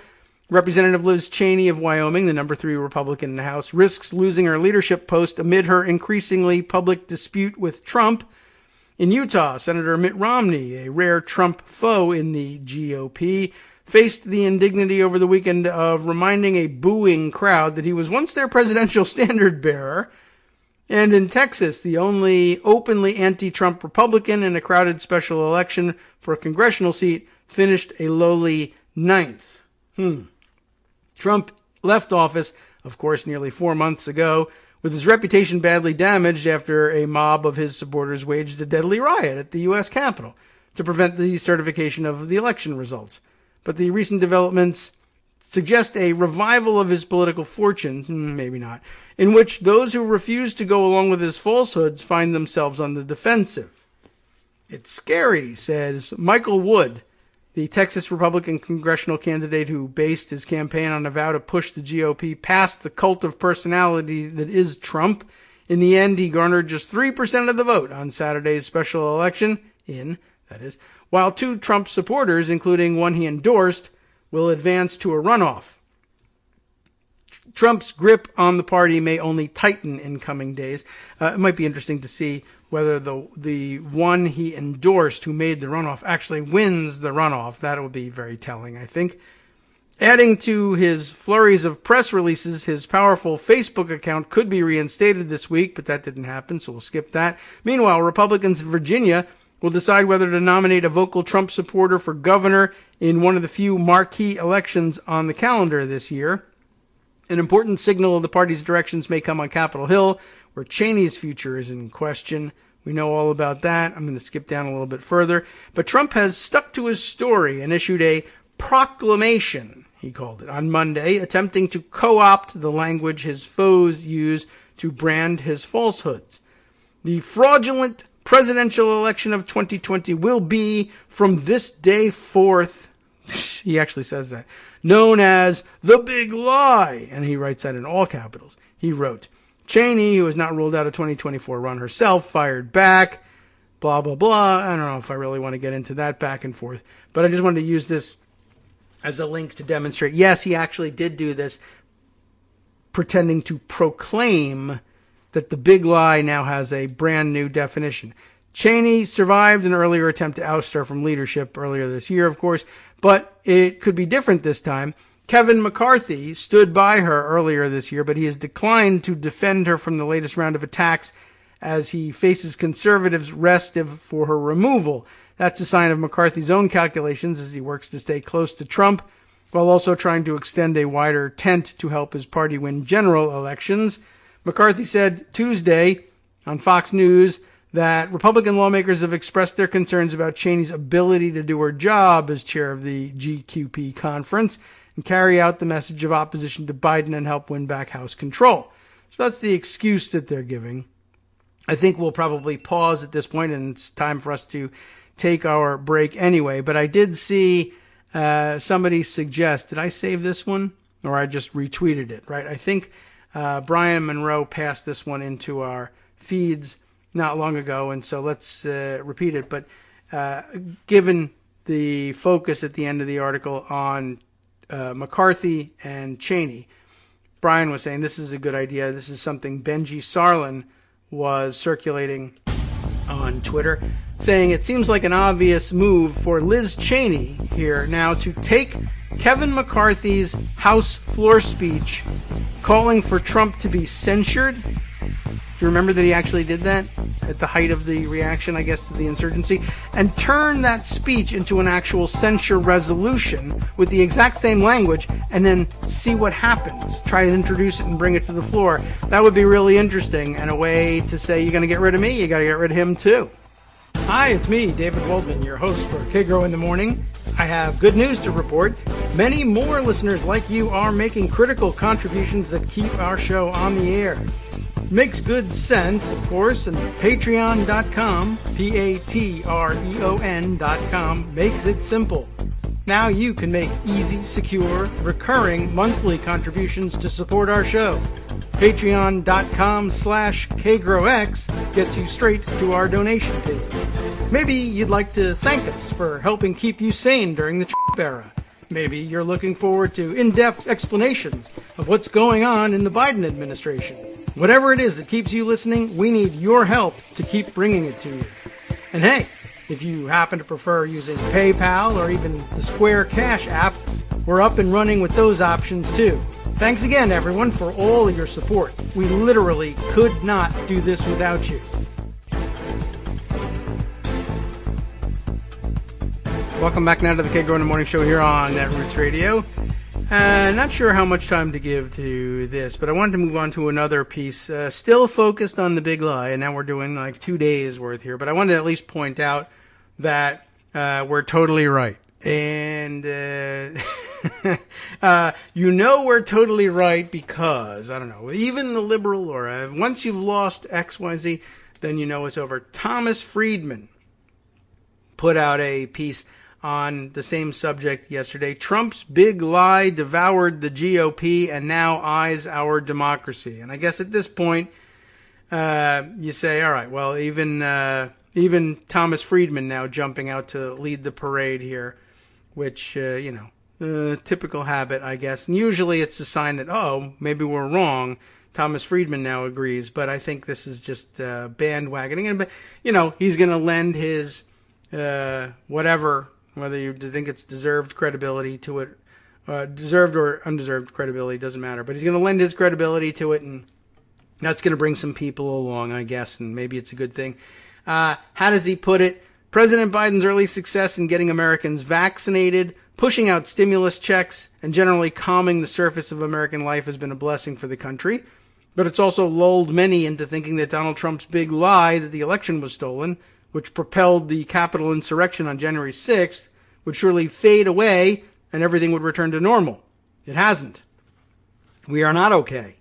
Representative Liz Cheney of Wyoming, the number 3 Republican in the House, risks losing her leadership post amid her increasingly public dispute with Trump. In Utah, Senator Mitt Romney, a rare Trump foe in the GOP, faced the indignity over the weekend of reminding a booing crowd that he was once their presidential standard bearer. And in Texas, the only openly anti-Trump Republican in a crowded special election for a congressional seat finished a lowly 9th. Trump left office, of course, nearly 4 months ago, with his reputation badly damaged after a mob of his supporters waged a deadly riot at the U.S. Capitol to prevent the certification of the election results. But the recent developments suggest a revival of his political fortunes, maybe not, in which those who refuse to go along with his falsehoods find themselves on the defensive. It's scary, says Michael Wood, the Texas Republican congressional candidate who based his campaign on a vow to push the GOP past the cult of personality that is Trump. In the end, he garnered just 3% of the vote on Saturday's special election, while 2 Trump supporters, including one he endorsed, will advance to a runoff. Trump's grip on the party may only tighten in coming days. It might be interesting to see whether the one he endorsed who made the runoff actually wins the runoff. That would be very telling, I think. Adding to his flurries of press releases, his powerful Facebook account could be reinstated this week, but that didn't happen, so we'll skip that. Meanwhile, Republicans in Virginia will decide whether to nominate a vocal Trump supporter for governor in one of the few marquee elections on the calendar this year. An important signal of the party's directions may come on Capitol Hill, where Cheney's future is in question. We know all about that. I'm going to skip down a little bit further. But Trump has stuck to his story and issued a proclamation, he called it, on Monday, attempting to co-opt the language his foes use to brand his falsehoods. The fraudulent presidential election of 2020 will be, from this day forth, he actually says that, known as the big lie. And he writes that in all capitals. He wrote, Cheney, who has not ruled out a 2024 run herself, fired back, blah, blah, blah. I don't know if I really want to get into that back and forth, but I just wanted to use this as a link to demonstrate, yes, he actually did do this, pretending to proclaim that the big lie now has a brand new definition. Cheney survived an earlier attempt to oust her from leadership earlier this year, of course, but it could be different this time. Kevin McCarthy stood by her earlier this year, but he has declined to defend her from the latest round of attacks as he faces conservatives restive for her removal. That's a sign of McCarthy's own calculations as he works to stay close to Trump, while also trying to extend a wider tent to help his party win general elections. McCarthy said Tuesday on Fox News that Republican lawmakers have expressed their concerns about Cheney's ability to do her job as chair of the GQP conference and carry out the message of opposition to Biden and help win back House control. So that's the excuse that they're giving. I think we'll probably pause at this point, and it's time for us to take our break anyway. But I did see somebody suggest, did I save this one? Or I just retweeted it, right? I think Brian Monroe passed this one into our feeds not long ago, and so let's repeat it. But given the focus at the end of the article on McCarthy and Cheney, Brian was saying this is a good idea. This is something Benji Sarlin was circulating on Twitter, saying it seems like an obvious move for Liz Cheney here now to take Kevin McCarthy's House floor speech calling for Trump to be censured. Do you remember that he actually did that at the height of the reaction, I guess, to the insurgency? And turn that speech into an actual censure resolution with the exact same language and then see what happens. Try to introduce it and bring it to the floor. That would be really interesting and a way to say, you're going to get rid of me, you got to get rid of him too. Hi, it's me, David Waldman, your host for Kagro in the Morning. I have good news to report. Many more listeners like you are making critical contributions that keep our show on the air. Makes good sense, of course, and patreon.com, Patreon.com, makes it simple. Now you can make easy, secure, recurring monthly contributions to support our show. Patreon.com/KagroX gets you straight to our donation page. Maybe you'd like to thank us for helping keep you sane during the Trump era. Maybe you're looking forward to in-depth explanations of what's going on in the Biden administration. Whatever it is that keeps you listening, we need your help to keep bringing it to you. And hey, if you happen to prefer using PayPal or even the Square Cash app, we're up and running with those options too. Thanks again, everyone, for all of your support. We literally could not do this without you. Welcome back now to the Kagro in the Morning Show here on Netroots Radio. Not sure how much time to give to this, but I wanted to move on to another piece, still focused on the big lie, and now we're doing like 2 days worth here, but I wanted to at least point out that we're totally right. And we're totally right because, I don't know, even the liberal or once you've lost XYZ, then you know it's over. Thomas Friedman put out a piece on the same subject yesterday. Trump's big lie devoured the GOP and now eyes our democracy. And I guess at this point, you say, all right, well, even Thomas Friedman now jumping out to lead the parade here, which, typical habit, I guess. And usually it's a sign that, oh, maybe we're wrong. Thomas Friedman now agrees, but I think this is just bandwagoning. And, he's going to lend his whatever, whether you think it's deserved credibility to it, deserved or undeserved credibility, doesn't matter. But he's going to lend his credibility to it, and that's going to bring some people along, I guess, and maybe it's a good thing. How does he put it? President Biden's early success in getting Americans vaccinated, pushing out stimulus checks, and generally calming the surface of American life has been a blessing for the country. But it's also lulled many into thinking that Donald Trump's big lie that the election was stolen, which propelled the Capitol insurrection on January 6th, would surely fade away and everything would return to normal. It hasn't. We are not okay.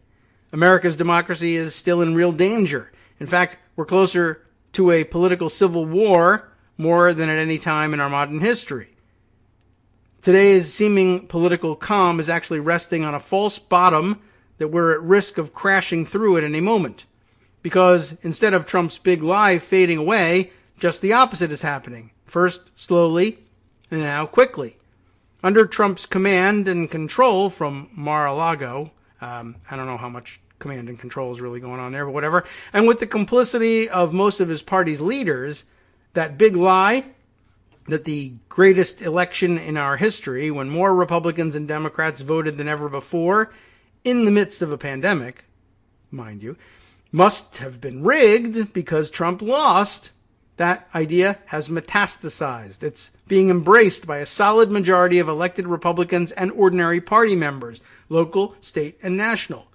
America's democracy is still in real danger. In fact, we're closer to a political civil war more than at any time in our modern history. Today's seeming political calm is actually resting on a false bottom that we're at risk of crashing through at any moment. Because instead of Trump's big lie fading away, just the opposite is happening. First slowly, and now quickly. Under Trump's command and control from Mar-a-Lago, I don't know how much command and control is really going on there, but whatever, and with the complicity of most of his party's leaders, that big lie that the greatest election in our history, when more Republicans and Democrats voted than ever before, in the midst of a pandemic, mind you, must have been rigged because Trump lost, that idea has metastasized. It's being embraced by a solid majority of elected Republicans and ordinary party members, local, state, and national.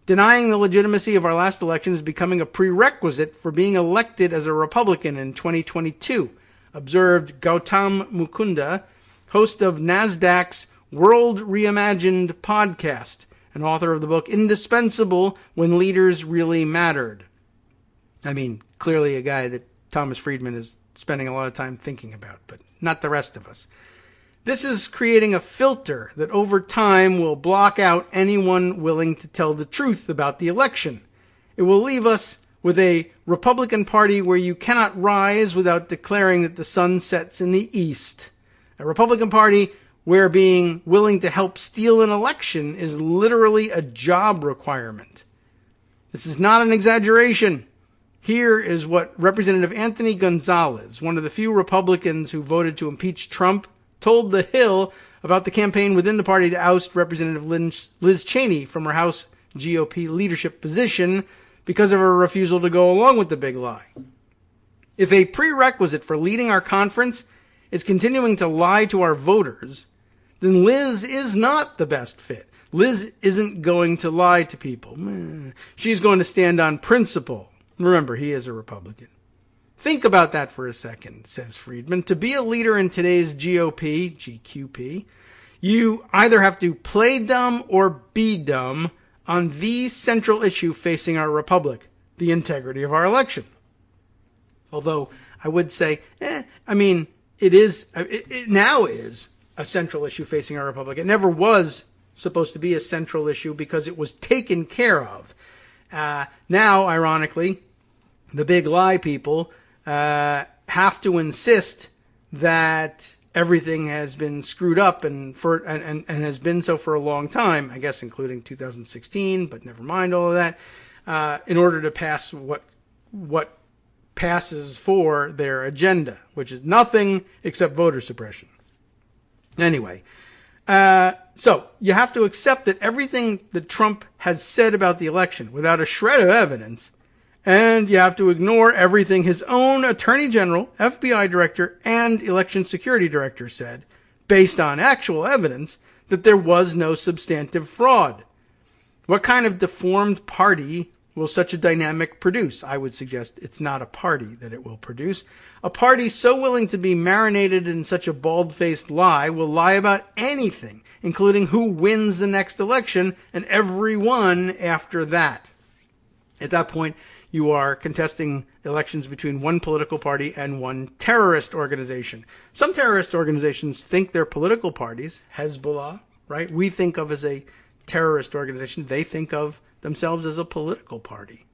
Denying the legitimacy of our last election is becoming a prerequisite for being elected as a Republican in 2022, observed Gautam Mukunda, host of NASDAQ's World Reimagined podcast, and author of the book Indispensable When Leaders Really Mattered. I mean, clearly a guy that Thomas Friedman is spending a lot of time thinking about, but not the rest of us. This is creating a filter that over time will block out anyone willing to tell the truth about the election. It will leave us with a Republican Party where you cannot rise without declaring that the sun sets in the east. A Republican Party where being willing to help steal an election is literally a job requirement. This is not an exaggeration. Here is what Representative Anthony Gonzalez, one of the few Republicans who voted to impeach Trump, told The Hill about the campaign within the party to oust Representative Liz Cheney from her House GOP leadership position because of her refusal to go along with the big lie. If a prerequisite for leading our conference is continuing to lie to our voters, then Liz is not the best fit. Liz isn't going to lie to people. She's going to stand on principle. Remember, he is a Republican. Think about that for a second, says Friedman. To be a leader in today's GOP, GQP, you either have to play dumb or be dumb on the central issue facing our republic, the integrity of our election. Although I would say, it now is a central issue facing our republic. It never was supposed to be a central issue because it was taken care of. Now, ironically, the big lie people have to insist that everything has been screwed up and has been so for a long time, I guess including 2016, but never mind all of that, in order to pass what passes for their agenda, which is nothing except voter suppression. Anyway, so you have to accept that everything that Trump has said about the election without a shred of evidence, and you have to ignore everything his own Attorney General, FBI Director, and Election Security Director said, based on actual evidence, that there was no substantive fraud. What kind of deformed party will such a dynamic produce? I would suggest it's not a party that it will produce. A party so willing to be marinated in such a bald-faced lie will lie about anything, including who wins the next election and every one after that. At that point, you are contesting elections between one political party and one terrorist organization. Some terrorist organizations think they're political parties. Hezbollah, right? We think of as a terrorist organization. They think of themselves as a political party.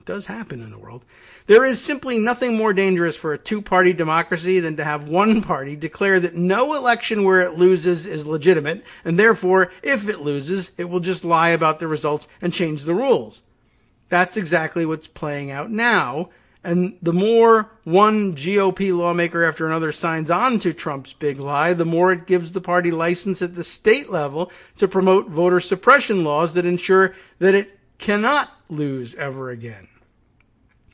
It does happen in the world. There is simply nothing more dangerous for a two-party democracy than to have one party declare that no election where it loses is legitimate, and therefore, if it loses, it will just lie about the results and change the rules. That's exactly what's playing out now, and the more one GOP lawmaker after another signs on to Trump's big lie, the more it gives the party license at the state level to promote voter suppression laws that ensure that it cannot lose ever again.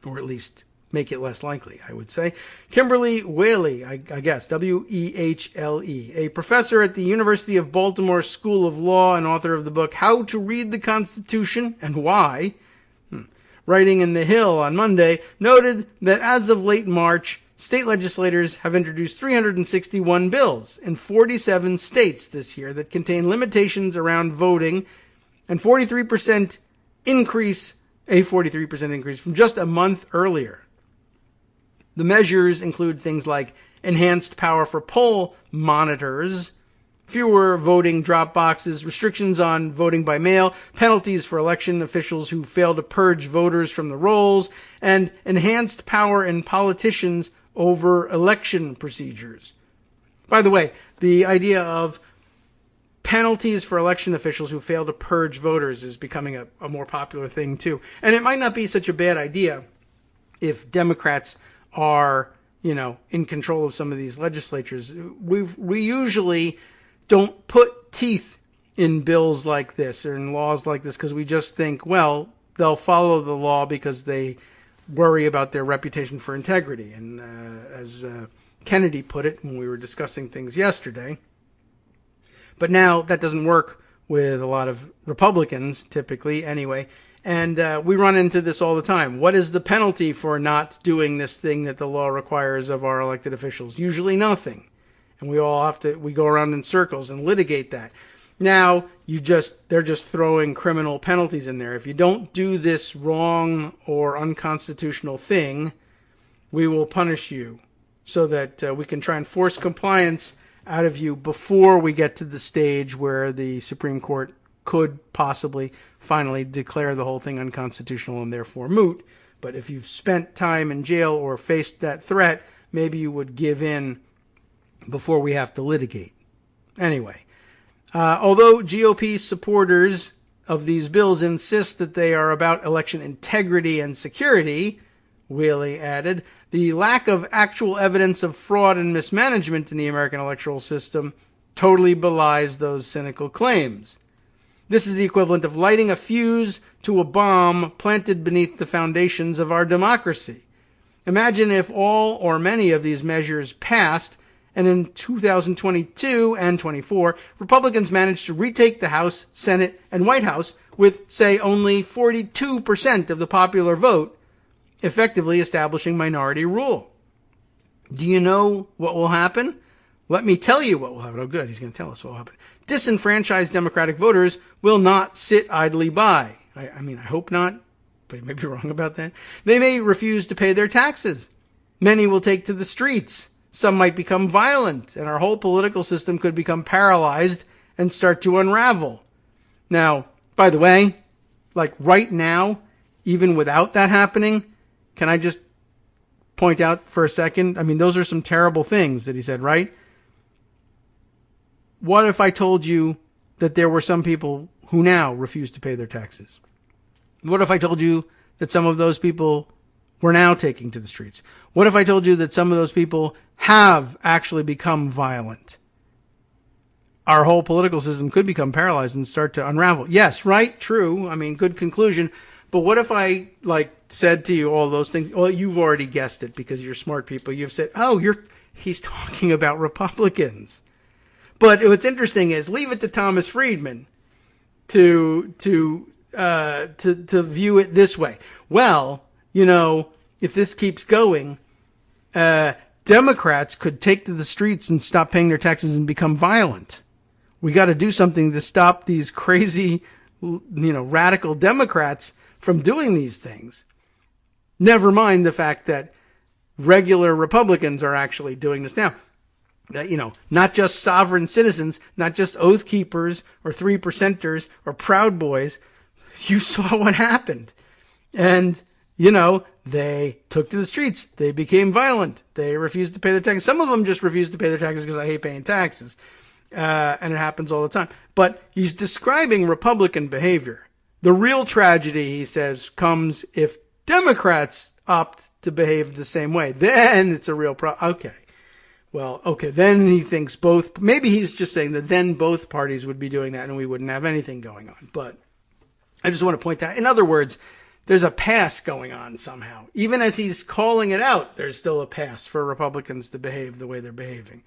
Or at least make it less likely, I would say. Kimberly Whaley, I guess, W-E-H-L-E, a professor at the University of Baltimore School of Law and author of the book How to Read the Constitution and Why, writing in The Hill on Monday, noted that as of late March, state legislators have introduced 361 bills in 47 states this year that contain limitations around voting and 43% increase from just a month earlier. The measures include things like enhanced power for poll monitors, fewer voting drop boxes, restrictions on voting by mail, penalties for election officials who fail to purge voters from the rolls, and enhanced power in politicians over election procedures. By the way, the idea of penalties for election officials who fail to purge voters is becoming a more popular thing too. And it might not be such a bad idea if Democrats are, in control of some of these legislatures. We usually don't put teeth in bills like this or in laws like this because we just think, well, they'll follow the law because they worry about their reputation for integrity. And as Kennedy put it when we were discussing things yesterday, but now that doesn't work with a lot of Republicans, typically, anyway. And we run into this all the time. What is the penalty for not doing this thing that the law requires of our elected officials? Usually nothing. And we go around in circles and litigate that. Now, they're just throwing criminal penalties in there. If you don't do this wrong or unconstitutional thing, we will punish you so that we can try and force compliance out of you before we get to the stage where the Supreme Court could possibly finally declare the whole thing unconstitutional and therefore moot. But if you've spent time in jail or faced that threat, maybe you would give in before we have to litigate. Anyway, although GOP supporters of these bills insist that they are about election integrity and security, Whaley added, the lack of actual evidence of fraud and mismanagement in the American electoral system totally belies those cynical claims. This is the equivalent of lighting a fuse to a bomb planted beneath the foundations of our democracy. Imagine if all or many of these measures passed, and in 2022 and 24, Republicans managed to retake the House, Senate, and White House with, say, only 42% of the popular vote, effectively establishing minority rule. Do you know what will happen? Let me tell you what will happen. Oh, good. He's going to tell us what will happen. Disenfranchised Democratic voters will not sit idly by. I mean, I hope not, but he may be wrong about that. They may refuse to pay their taxes. Many will take to the streets. Some might become violent, and our whole political system could become paralyzed and start to unravel. Now, by the way, like right now, even without that happening, can I just point out for a second? I mean, those are some terrible things that he said, right? What if I told you that there were some people who now refuse to pay their taxes? What if I told you that some of those people were now taking to the streets? What if I told you that some of those people have actually become violent? Our whole political system could become paralyzed and start to unravel. Yes, right? True. I mean, good conclusion. But what if I said to you all those things? Well, you've already guessed it because you're smart people. You've said, oh, he's talking about Republicans. But what's interesting is leave it to Thomas Friedman to view it this way. Well, if this keeps going, Democrats could take to the streets and stop paying their taxes and become violent. We got to do something to stop these crazy, radical Democrats from doing these things. Never mind the fact that regular Republicans are actually doing this now. Not just sovereign citizens, not just oath keepers or 3%ers or Proud Boys. You saw what happened. And, they took to the streets. They became violent. They refused to pay their taxes. Some of them just refused to pay their taxes because I hate paying taxes. And it happens all the time. But he's describing Republican behavior. The real tragedy, he says, comes if Democrats opt to behave the same way. Then it's a real problem. Okay. Well, okay, then he thinks maybe he's just saying that then both parties would be doing that and we wouldn't have anything going on. But I just want to point that. In other words, there's a pass going on somehow. Even as he's calling it out, there's still a pass for Republicans to behave the way they're behaving.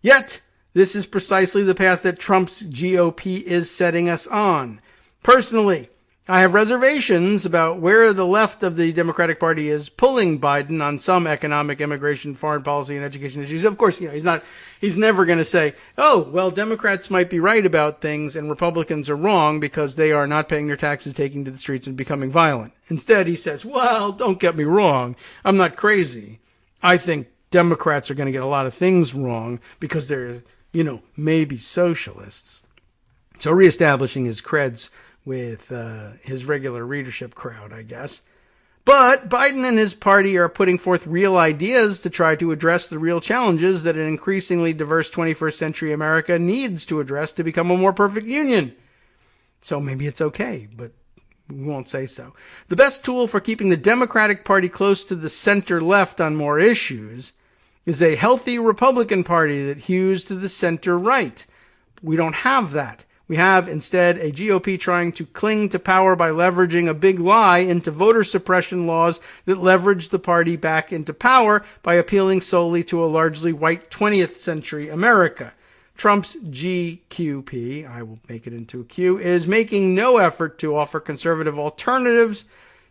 Yet, this is precisely the path that Trump's GOP is setting us on. Personally, I have reservations about where the left of the Democratic Party is pulling Biden on some economic, immigration, foreign policy, and education issues. Of course, he's never going to say, oh, well, Democrats might be right about things and Republicans are wrong because they are not paying their taxes, taking to the streets, and becoming violent. Instead, he says, well, don't get me wrong. I'm not crazy. I think Democrats are going to get a lot of things wrong because they're, maybe socialists. So reestablishing his creds with his regular readership crowd, I guess. But Biden and his party are putting forth real ideas to try to address the real challenges that an increasingly diverse 21st century America needs to address to become a more perfect union. So maybe it's okay, but we won't say so. The best tool for keeping the Democratic Party close to the center left on more issues is a healthy Republican Party that hews to the center right. We don't have that. We have instead a GOP trying to cling to power by leveraging a big lie into voter suppression laws that leverage the party back into power by appealing solely to a largely white 20th century America. Trump's GQP, I will make it into a Q, is making no effort to offer conservative alternatives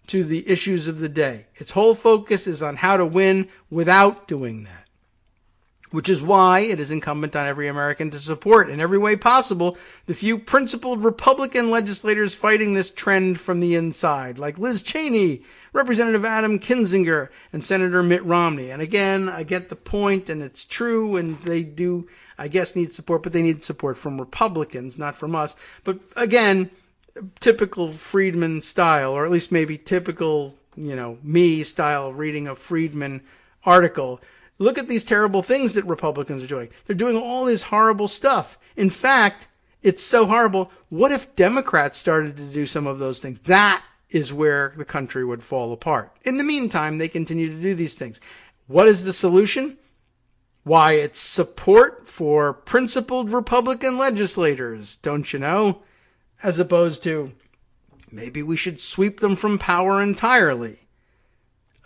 to the issues of the day. Its whole focus is on how to win without doing that. Which is why it is incumbent on every American to support in every way possible the few principled Republican legislators fighting this trend from the inside, like Liz Cheney, Representative Adam Kinzinger, and Senator Mitt Romney. And again, I get the point, and it's true, and they do, I guess, need support, but they need support from Republicans, not from us. But again, typical Friedman style, or at least maybe typical, me style of reading a Friedman article. Look at these terrible things that Republicans are doing. They're doing all this horrible stuff. In fact, it's so horrible. What if Democrats started to do some of those things? That is where the country would fall apart. In the meantime, they continue to do these things. What is the solution? Why, it's support for principled Republican legislators, don't you know? As opposed to, maybe we should sweep them from power entirely.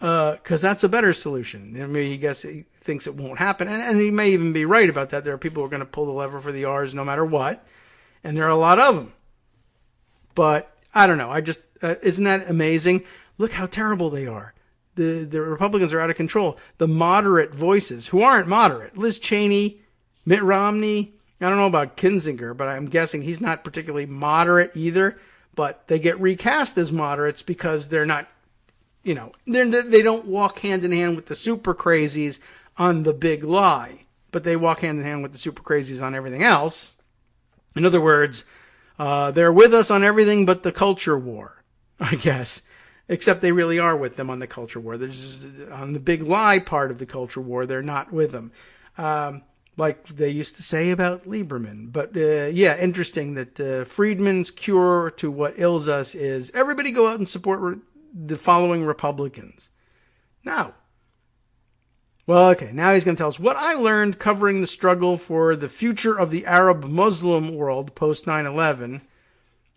Because that's a better solution. I mean, he thinks it won't happen. And he may even be right about that. There are people who are going to pull the lever for the R's no matter what. And there are a lot of them. But I don't know. Isn't that amazing? Look how terrible they are. The Republicans are out of control. The moderate voices, who aren't moderate, Liz Cheney, Mitt Romney, I don't know about Kinzinger, but I'm guessing he's not particularly moderate either. But they get recast as moderates because they're not, they don't walk hand in hand with the super crazies on the big lie. But they walk hand in hand with the super crazies on everything else. In other words, they're with us on everything but the culture war, I guess. Except they really are with them on the culture war. They're just, on the big lie part of the culture war, they're not with them. Like they used to say about Lieberman. But interesting that Friedman's cure to what ails us is everybody go out and support the following Republicans. Now, now he's going to tell us what I learned covering the struggle for the future of the Arab Muslim world post 9/11.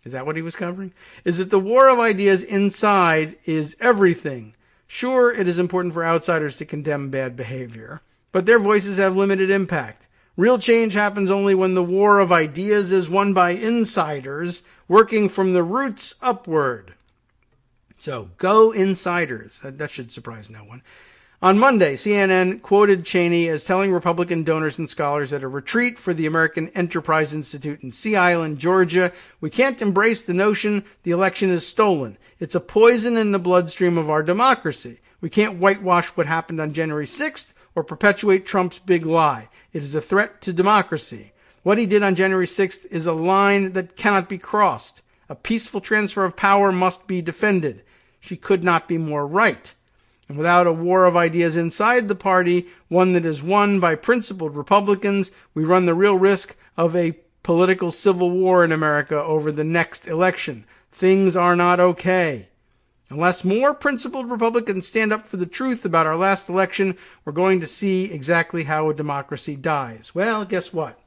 Is that what he was covering? Is that the war of ideas inside is everything. Sure, it is important for outsiders to condemn bad behavior, but their voices have limited impact. Real change happens only when the war of ideas is won by insiders working from the roots upward. So, go insiders. That should surprise no one. On Monday, CNN quoted Cheney as telling Republican donors and scholars at a retreat for the American Enterprise Institute in Sea Island, Georgia, we can't embrace the notion the election is stolen. It's a poison in the bloodstream of our democracy. We can't whitewash what happened on January 6th or perpetuate Trump's big lie. It is a threat to democracy. What he did on January 6th is a line that cannot be crossed. A peaceful transfer of power must be defended. She could not be more right. And without a war of ideas inside the party, one that is won by principled Republicans, we run the real risk of a political civil war in America over the next election. Things are not okay. Unless more principled Republicans stand up for the truth about our last election, we're going to see exactly how a democracy dies. Well, guess what?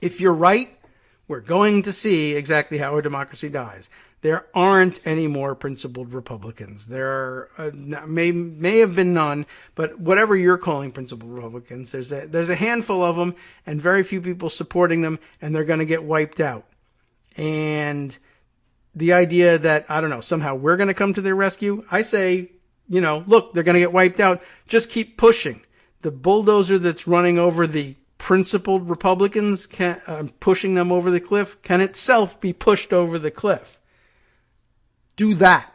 If you're right, we're going to see exactly how a democracy dies. There aren't any more principled Republicans. There may have been none, but whatever you're calling principled Republicans, there's a handful of them and very few people supporting them, and they're going to get wiped out. And the idea that, I don't know, somehow we're going to come to their rescue, I say, look, they're going to get wiped out. Just keep pushing. The bulldozer that's running over the principled Republicans, pushing them over the cliff, can itself be pushed over the cliff. Do that.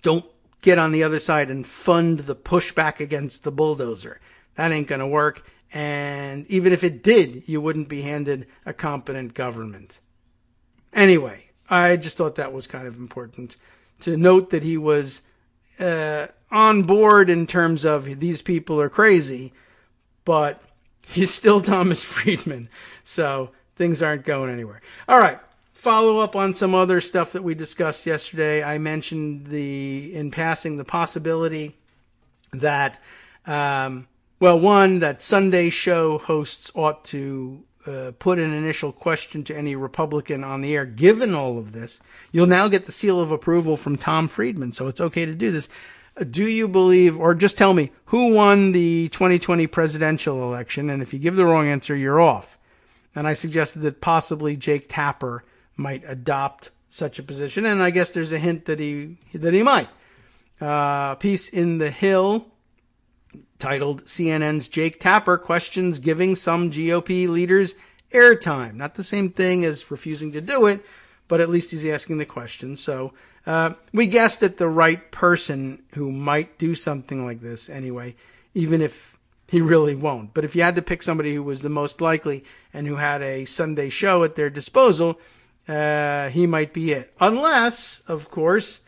Don't get on the other side and fund the pushback against the bulldozer. That ain't going to work. And even if it did, you wouldn't be handed a competent government. Anyway, I just thought that was kind of important to note that he was on board in terms of these people are crazy, but he's still Thomas Friedman. So things aren't going anywhere. All right. Follow up on some other stuff that we discussed yesterday. I mentioned in passing the possibility that, that Sunday show hosts ought to put an initial question to any Republican on the air. Given all of this, you'll now get the seal of approval from Tom Friedman, so it's okay to do this. Do you believe, or just tell me, who won the 2020 presidential election? And if you give the wrong answer, you're off. And I suggested that possibly Jake Tapper might adopt such a position, and I guess there's a hint that he might. Piece in The Hill titled "CNN's Jake Tapper Questions Giving Some GOP Leaders Airtime." Not the same thing as refusing to do it, but at least he's asking the question. So we guessed at the right person who might do something like this anyway, even if he really won't. But if you had to pick somebody who was the most likely and who had a Sunday show at their disposal, he might be it. Unless, of course,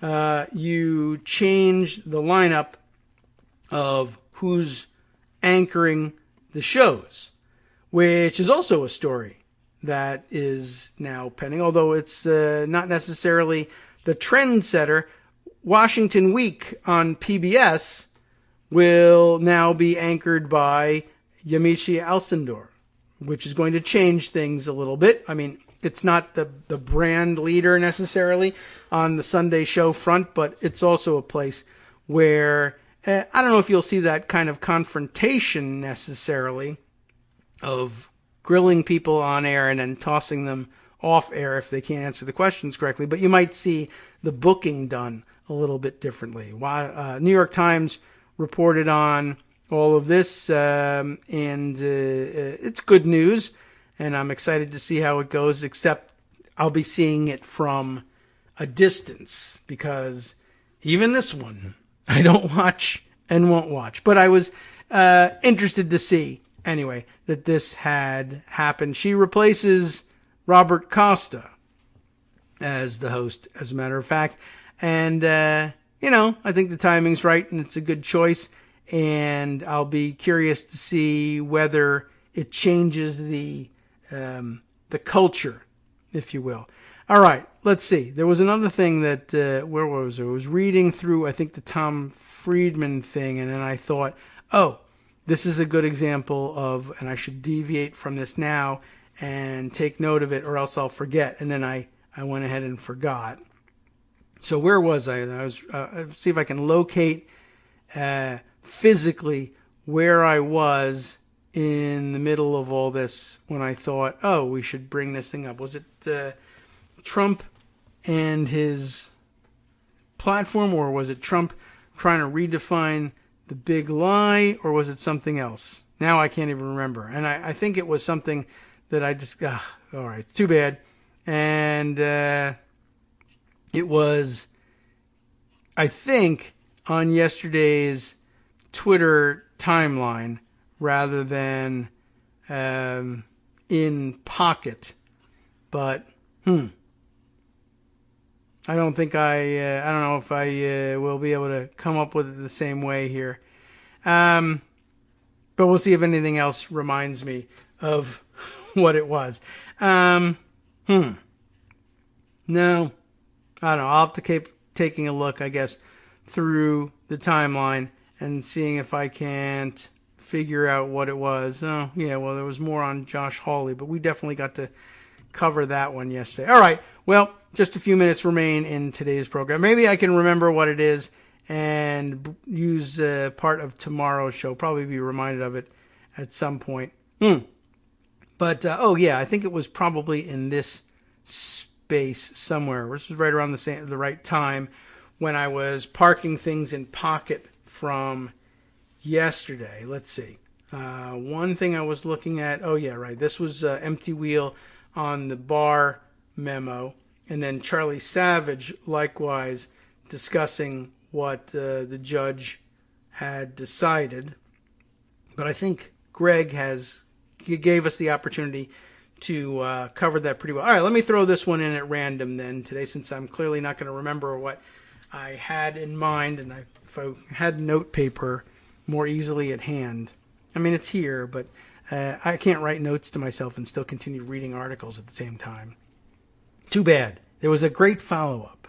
you change the lineup of who's anchoring the shows, which is also a story that is now pending, although it's not necessarily the trendsetter, Washington Week on PBS will now be anchored by Yamiche Alcindor, which is going to change things a little bit. I mean, it's not the brand leader necessarily on the Sunday show front, but it's also a place where I don't know if you'll see that kind of confrontation necessarily of grilling people on air and then tossing them off air if they can't answer the questions correctly, but you might see the booking done a little bit differently. New York Times reported on all of this, and it's good news, and I'm excited to see how it goes, except I'll be seeing it from a distance, because even this one I don't watch and won't watch. But I was interested to see, anyway, that this had happened. She replaces Robert Costa as the host, as a matter of fact, and I think the timing's right, and it's a good choice. And I'll be curious to see whether it changes the culture, if you will. All right, let's see. There was another thing that where was it? I was reading through, I think, the Tom Friedman thing, and then I thought, oh, this is a good example of, and I should deviate from this now and take note of it, or else I'll forget. And then I went ahead and forgot. So where was I? I was see if I can locate physically where I was in the middle of all this when I thought, oh, we should bring this thing up. Was it Trump and his platform, or was it Trump trying to redefine the big lie, or was it something else? Now I can't even remember. And I think it was something that I just, all right, too bad. And it was, I think, on yesterday's Twitter timeline rather than in Pocket. But, I don't think I don't know if I will be able to come up with it the same way here. But we'll see if anything else reminds me of what it was. No, I don't know. I'll have to keep taking a look, I guess, through the timeline and seeing if I can't figure out what it was. Oh, yeah, well, there was more on Josh Hawley, but we definitely got to cover that one yesterday. All right, well, just a few minutes remain in today's program. Maybe I can remember what it is and use part of tomorrow's show. Probably be reminded of it at some point. But, I think it was probably in this space somewhere. This was right around the right time when I was parking things in Pocket from yesterday. Let's see. One thing I was looking at, this was Empty Wheel on the Barr memo, and then Charlie Savage likewise discussing what the judge had decided. But I think Greg gave us the opportunity to cover that pretty well. All right, let me throw this one in at random then today, since I'm clearly not going to remember what I had in mind, and if I had note paper more easily at hand. I mean, it's here, but I can't write notes to myself and still continue reading articles at the same time. Too bad. There was a great follow-up,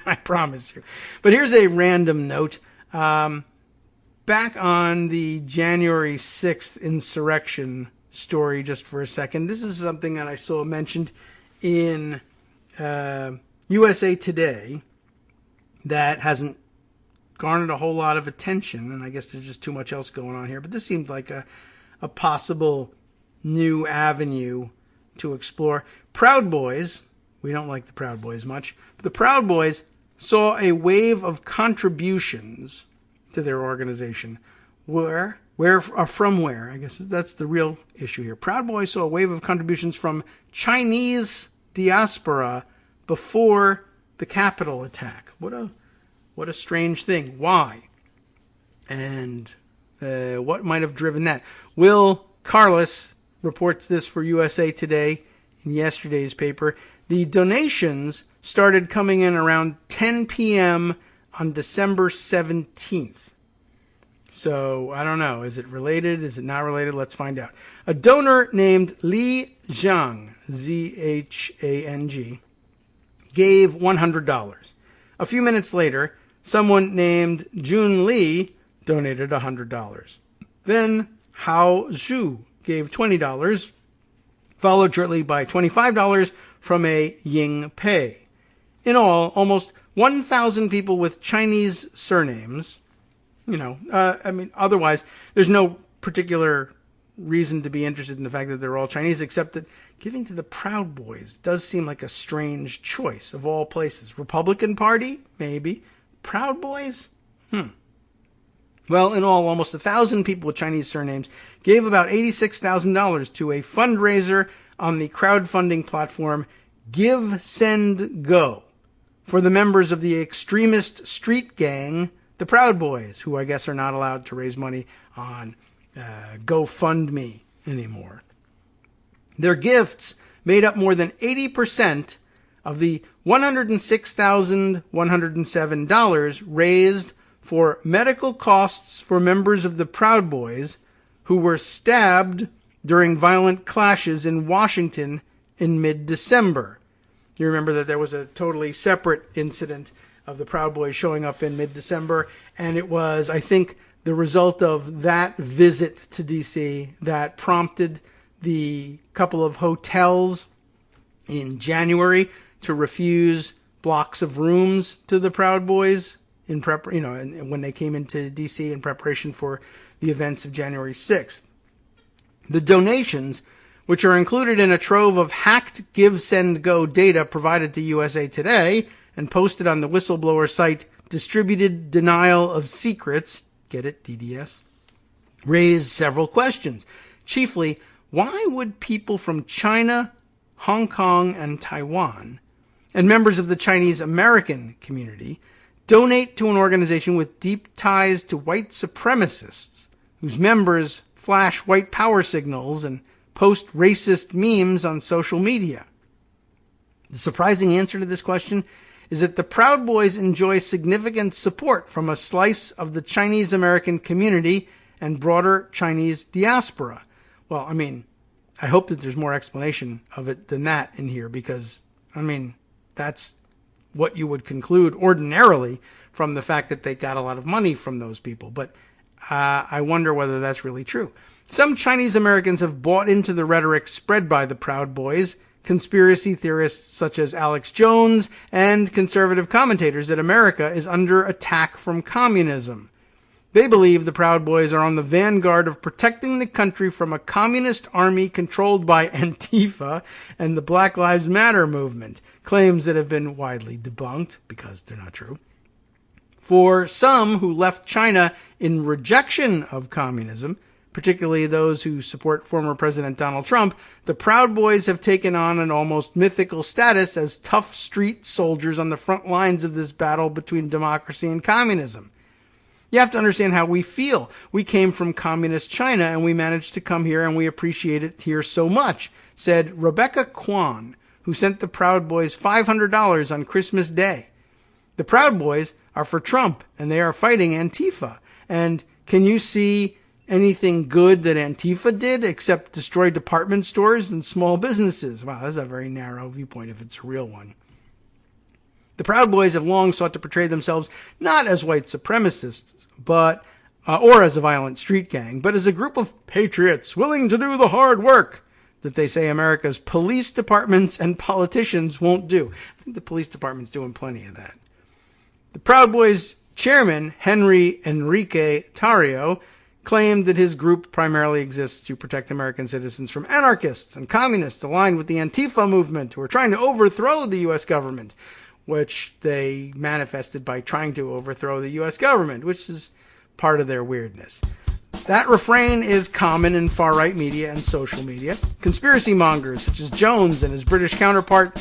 I promise you. But here's a random note. Back on the January 6th insurrection story just for a second. This is something that I saw mentioned in USA Today that hasn't garnered a whole lot of attention, and I guess there's just too much else going on here. But this seemed like a possible new avenue to explore. Proud Boys, we don't like the Proud Boys much, but the Proud Boys saw a wave of contributions to their organization. From where? I guess that's the real issue here. Proud Boys saw a wave of contributions from Chinese diaspora before the Capitol attack. What a strange thing. Why? And what might have driven that? Will Carlos reports this for USA Today in yesterday's paper. The donations started coming in around 10 p.m. on December 17th. So, I don't know. Is it related? Is it not related? Let's find out. A donor named Li Zhang, Z-H-A-N-G, gave $100. A few minutes later, someone named Jun Lee donated $100. Then Hao Zhu gave $20, followed shortly by $25 from a Ying Pei. In all, almost 1,000 people with Chinese surnames. Otherwise, there's no particular reason to be interested in the fact that they're all Chinese, except that giving to the Proud Boys does seem like a strange choice of all places. Republican Party? Maybe. Proud Boys? Well, in all, almost 1,000 people with Chinese surnames gave about $86,000 to a fundraiser on the crowdfunding platform Give, Send, Go for the members of the extremist street gang, the Proud Boys, who I guess are not allowed to raise money on GoFundMe anymore. Their gifts made up more than 80% of the $106,107 raised for medical costs for members of the Proud Boys who were stabbed during violent clashes in Washington in mid-December. You remember that there was a totally separate incident of the Proud Boys showing up in mid-December, and it was, I think, the result of that visit to D.C. that prompted the couple of hotels in January to refuse blocks of rooms to the Proud Boys when they came into D.C. in preparation for the events of January 6th. The donations, which are included in a trove of hacked Give, Send, Go data provided to USA Today and posted on the whistleblower site Distributed Denial of Secrets, get it, DDS, raised several questions. Chiefly, why would people from China, Hong Kong, and Taiwan, and members of the Chinese American community donate to an organization with deep ties to white supremacists, whose members flash white power signals and post racist memes on social media? The surprising answer to this question is that the Proud Boys enjoy significant support from a slice of the Chinese American community and broader Chinese diaspora. Well, I hope that there's more explanation of it than that in here, because, that's what you would conclude ordinarily from the fact that they got a lot of money from those people. But I wonder whether that's really true. Some Chinese Americans have bought into the rhetoric spread by the Proud Boys, conspiracy theorists such as Alex Jones, and conservative commentators that America is under attack from communism. They believe the Proud Boys are on the vanguard of protecting the country from a communist army controlled by Antifa and the Black Lives Matter movement, claims that have been widely debunked because they're not true. For some who left China in rejection of communism, particularly those who support former President Donald Trump, the Proud Boys have taken on an almost mythical status as tough street soldiers on the front lines of this battle between democracy and communism. You have to understand how we feel. We came from communist China and we managed to come here and we appreciate it here so much, said Rebecca Kwan, who sent the Proud Boys $500 on Christmas Day. The Proud Boys are for Trump and they are fighting Antifa. And can you see anything good that Antifa did except destroy department stores and small businesses? Wow, that's a very narrow viewpoint if it's a real one. The Proud Boys have long sought to portray themselves not as white supremacists, but or as a violent street gang, but as a group of patriots willing to do the hard work that they say America's police departments and politicians won't do. I think the police department's doing plenty of that. The Proud Boys chairman, Henry Enrique Tarrio, claimed that his group primarily exists to protect American citizens from anarchists and communists aligned with the Antifa movement who are trying to overthrow the U.S. government, which they manifested by trying to overthrow the U.S. government, which is part of their weirdness. That refrain is common in far-right media and social media. Conspiracy mongers such as Jones and his British counterpart,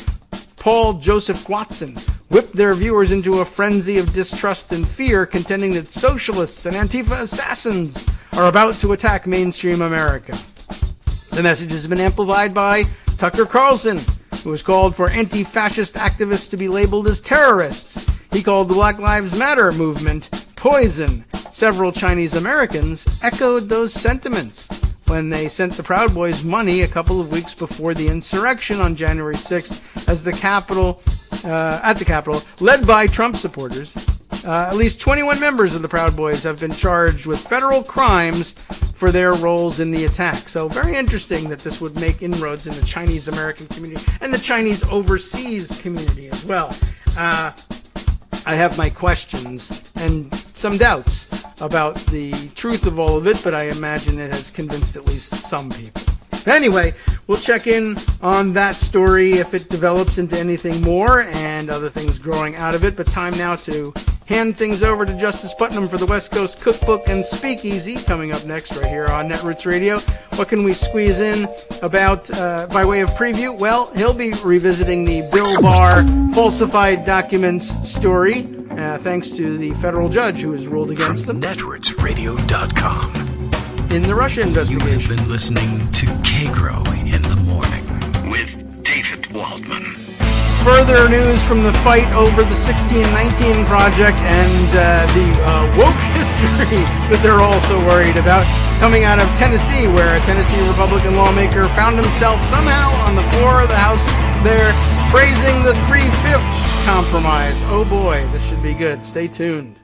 Paul Joseph Watson, whipped their viewers into a frenzy of distrust and fear, contending that socialists and Antifa assassins are about to attack mainstream America. The message has been amplified by Tucker Carlson, who has called for anti-fascist activists to be labeled as terrorists. He called the Black Lives Matter movement poison. Several Chinese Americans echoed those sentiments when they sent the Proud Boys money a couple of weeks before the insurrection on January 6th as the Capitol at the Capitol, led by Trump supporters. At least 21 members of the Proud Boys have been charged with federal crimes for their roles in the attack. So very interesting that this would make inroads in the Chinese American community and the Chinese overseas community as well. I have my questions and some doubts about the truth of all of it, but I imagine it has convinced at least some people. Anyway, we'll check in on that story if it develops into anything more and other things growing out of it. But time now to hand things over to Justice Putnam for the West Coast Cookbook and Speakeasy coming up next right here on Netroots Radio. What can we squeeze in about by way of preview? Well, he'll be revisiting the Bill Barr falsified documents story, thanks to the federal judge who has ruled against them. Netrootsradio.com. In the Russia investigation. You have been listening to Kagro in the Morning with David Waldman. Further news from the fight over the 1619 project and the woke history that they're also worried about coming out of Tennessee, where a Tennessee Republican lawmaker found himself somehow on the floor of the House there praising the 3/5 compromise. Oh boy, this should be good. Stay tuned.